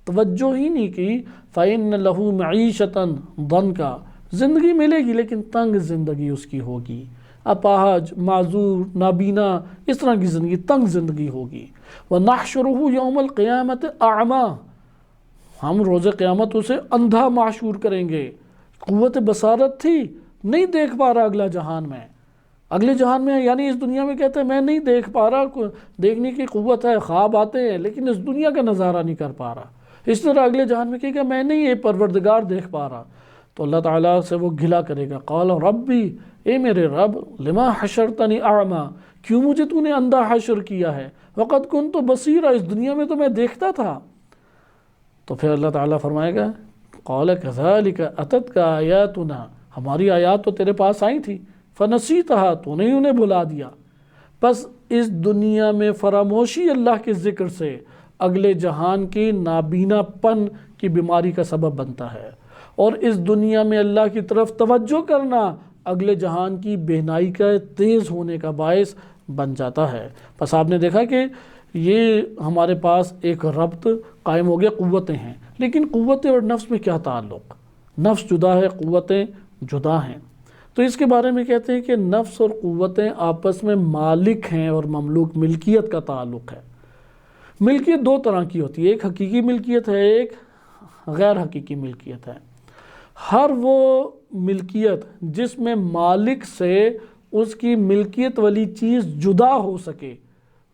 توجہ ہی نہیں کی، فَإِنَّ لَهُ مَعِيشَةً ضَنْكَ، زندگی ملے گی لیکن تنگ زندگی اس کی ہوگی، اپاہج، معذور، نابینا، اس طرح کی زندگی، تنگ زندگی ہوگی۔ وَنَحْشُرُهُ يَوْمَ الْقِيَامَةِ أَعْمَىٰ، ہم روز قیامت اسے اندھا محشور کریں گے۔ قوت بصارت تھی، نہیں دیکھ پا رہا اگلا جہان میں، اگلے جہان میں یعنی اس دنیا میں کہتے ہیں میں نہیں دیکھ پا رہا، دیکھنے کی قوت ہے، خواب آتے ہیں لیکن اس دنیا کا نظارہ نہیں کر پا رہا۔ اس طرح اگلے جہان میں کہے گا میں نہیں یہ پروردگار دیکھ پا رہا، تو اللہ تعالیٰ سے وہ گھلا کرے گا، قال ربی، اے میرے رب، لما حشرتنی اعمیٰ، کیوں مجھے تو نے اندھا حشر کیا ہے، وقد کنت بصیرا، اس دنیا میں تو میں دیکھتا تھا۔ تو پھر اللہ تعالیٰ فرمائے گا، قال کذالک اتتک آیاتنا، ہماری آیات تو تیرے پاس آئی تھی، فنسیتہا، تو نے انہیں بھلا دیا۔ پس اس دنیا میں فراموشی اللہ کے ذکر سے اگلے جہان کی نابینا پن کی بیماری کا سبب بنتا ہے، اور اس دنیا میں اللہ کی طرف توجہ کرنا اگلے جہان کی بینائی کا تیز ہونے کا باعث بن جاتا ہے۔ پس آپ نے دیکھا کہ یہ ہمارے پاس ایک ربط قائم ہو گیا، قوتیں ہیں، لیکن قوتیں اور نفس میں کیا تعلق؟ نفس جدا ہے، قوتیں جدا ہیں۔ تو اس کے بارے میں کہتے ہیں کہ نفس اور قوتیں آپس میں مالک ہیں اور مملوک، ملکیت کا تعلق ہے۔ ملکیت دو طرح کی ہوتی ہے، ایک حقیقی ملکیت ہے، ایک غیر حقیقی ملکیت ہے۔ ہر وہ ملکیت جس میں مالک سے اس کی ملکیت والی چیز جدا ہو سکے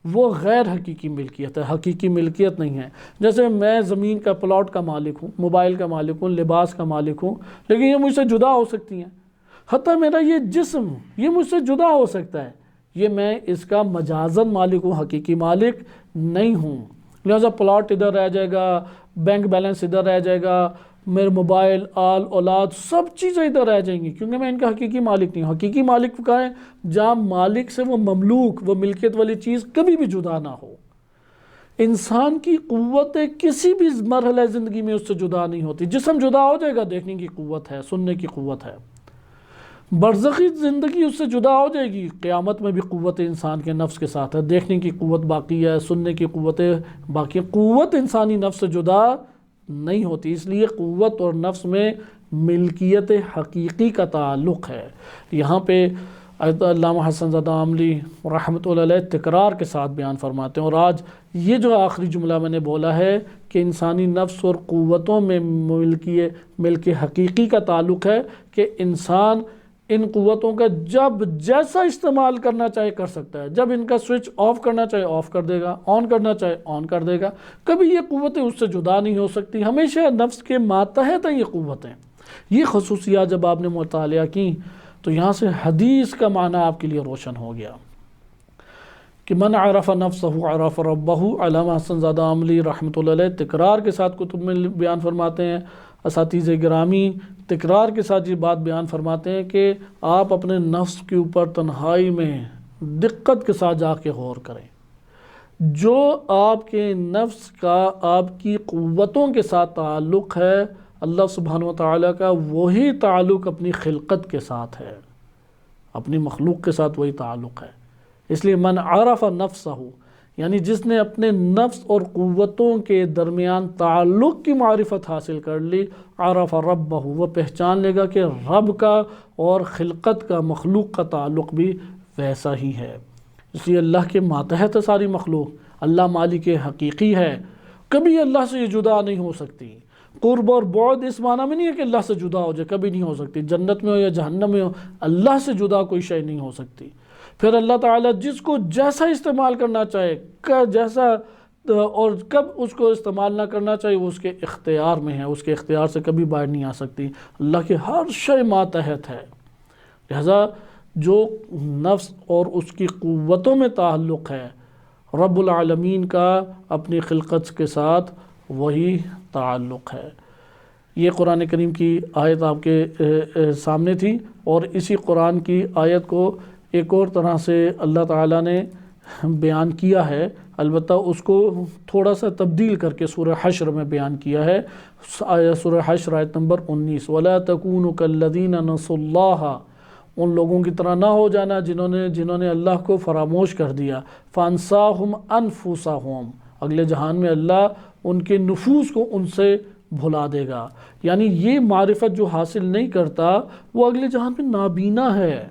وہ غیر حقیقی ملکیت ہے، حقیقی ملکیت نہیں ہے۔ جیسے میں زمین کا پلاٹ کا مالک ہوں، موبائل کا مالک ہوں، لباس کا مالک ہوں، لیکن یہ مجھ سے جدا ہو سکتی ہیں۔ حتیٰ میرا یہ جسم، یہ مجھ سے جدا ہو سکتا ہے، یہ میں اس کا مجازن مالک ہوں، حقیقی مالک نہیں ہوں۔ لہٰذا پلاٹ ادھر رہ جائے گا، بینک بیلنس ادھر رہ جائے گا، میرے موبائل، آل اولاد، سب چیزیں ادھر رہ جائیں گی، کیونکہ میں ان کا حقیقی مالک نہیں ہوں۔ حقیقی مالک کا ہے جہاں مالک سے وہ مملوک، وہ ملکیت والی چیز کبھی بھی جدا نہ ہو۔ انسان کی قوتیں کسی بھی مرحلہ زندگی میں اس سے جدا نہیں ہوتی۔ جسم جدا ہو جائے گا، دیکھنے کی قوت ہے، سننے کی قوت ہے۔ برزخی زندگی اس سے جدا ہو جائے گی، قیامت میں بھی قوت انسان کے نفس کے ساتھ ہے، دیکھنے کی قوت باقی ہے، سننے کی قوتیں باقی ہیں۔ قوت انسانی نفس سے جدا نہیں ہوتی، اس لیے قوت اور نفس میں ملکیت حقیقی کا تعلق ہے۔ یہاں پہ علامہ حسن زادہ عاملی رحمۃ اللہ علیہ تکرار کے ساتھ بیان فرماتے ہیں، اور آج یہ جو آخری جملہ میں نے بولا ہے کہ انسانی نفس اور قوتوں میں ملک حقیقی کا تعلق ہے کہ انسان ان قوتوں کا جب جیسا استعمال کرنا چاہے کر سکتا ہے، جب ان کا سوئچ آف کرنا چاہے آف کر دے گا، آن کرنا چاہے آن کر دے گا۔ کبھی یہ قوتیں اس سے جدا نہیں ہو سکتی، ہمیشہ نفس کے ماتحت ہیں یہ قوتیں۔ یہ خصوصیات جب آپ نے مطالعہ کی تو یہاں سے حدیث کا معنی آپ کے لیے روشن ہو گیا کہ من عرف نفسہ عرف ربہ۔ علامہ حسن زادہ عاملی رحمۃ اللہ علیہ تکرار کے ساتھ کتب میں بیان فرماتے ہیں، اساتذہ گرامی تکرار کے ساتھ یہ بات بیان فرماتے ہیں کہ آپ اپنے نفس کے اوپر تنہائی میں دقت کے ساتھ جا کے غور کریں۔ جو آپ کے نفس کا آپ کی قوتوں کے ساتھ تعلق ہے اللہ سبحانہ و تعالیٰ کا، وہی تعلق اپنی خلقت کے ساتھ ہے، اپنی مخلوق کے ساتھ وہی تعلق ہے۔ اس لیے من عرف نفسہ، یعنی جس نے اپنے نفس اور قوتوں کے درمیان تعلق کی معرفت حاصل کر لی، عرف ربہ، وہ پہچان لے گا کہ رب کا اور خلقت کا، مخلوق کا تعلق بھی ویسا ہی ہے۔ اس لیے اللہ کے ماتحت ہے ساری مخلوق، اللہ مالک حقیقی ہے، کبھی اللہ سے یہ جدا نہیں ہو سکتی۔ قرب اور بعد اس معنی میں نہیں ہے کہ اللہ سے جدا ہو جائے، کبھی نہیں ہو سکتی، جنت میں ہو یا جہنم میں ہو، اللہ سے جدا کوئی شے نہیں ہو سکتی۔ پھر اللہ تعالیٰ جس کو جیسا استعمال کرنا چاہے، جیسا اور کب اس کو استعمال نہ کرنا چاہیے وہ اس کے اختیار میں ہے، اس کے اختیار سے کبھی باہر نہیں آ سکتی۔ اللہ کے ہر شے ماتحت ہے، لہذا جو نفس اور اس کی قوتوں میں تعلق ہے رب العالمین کا اپنی خلقت کے ساتھ وہی تعلق ہے۔ یہ قرآن کریم کی آیت آپ کے سامنے تھی، اور اسی قرآن کی آیت کو ایک اور طرح سے اللہ تعالیٰ نے بیان کیا ہے، البتہ اس کو تھوڑا سا تبدیل کر کے سورہ حشر میں بیان کیا ہے۔ سورہ حشر آیت نمبر 19، وَلَا تَكُونُوا كَالَّذِينَ نَسُوا اللَّهَ، ان لوگوں کی طرح نہ ہو جانا جنہوں نے اللہ کو فراموش کر دیا، فَأَنسَاهُمْ أَنفُسَهُمْ، اگلے جہان میں اللہ ان کے نفوس کو ان سے بھلا دے گا۔ یعنی یہ معرفت جو حاصل نہیں کرتا وہ اگلے جہان میں نابینا ہے۔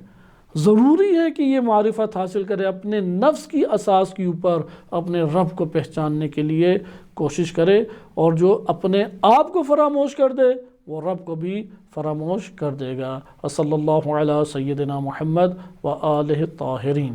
ضروری ہے کہ یہ معرفت حاصل کرے، اپنے نفس کی اساس کے اوپر اپنے رب کو پہچاننے کے لیے کوشش کرے، اور جو اپنے آپ کو فراموش کر دے وہ رب کو بھی فراموش کر دے گا۔ صلی اللہ علیہ سیدنا محمد و آلہ الطاہرین۔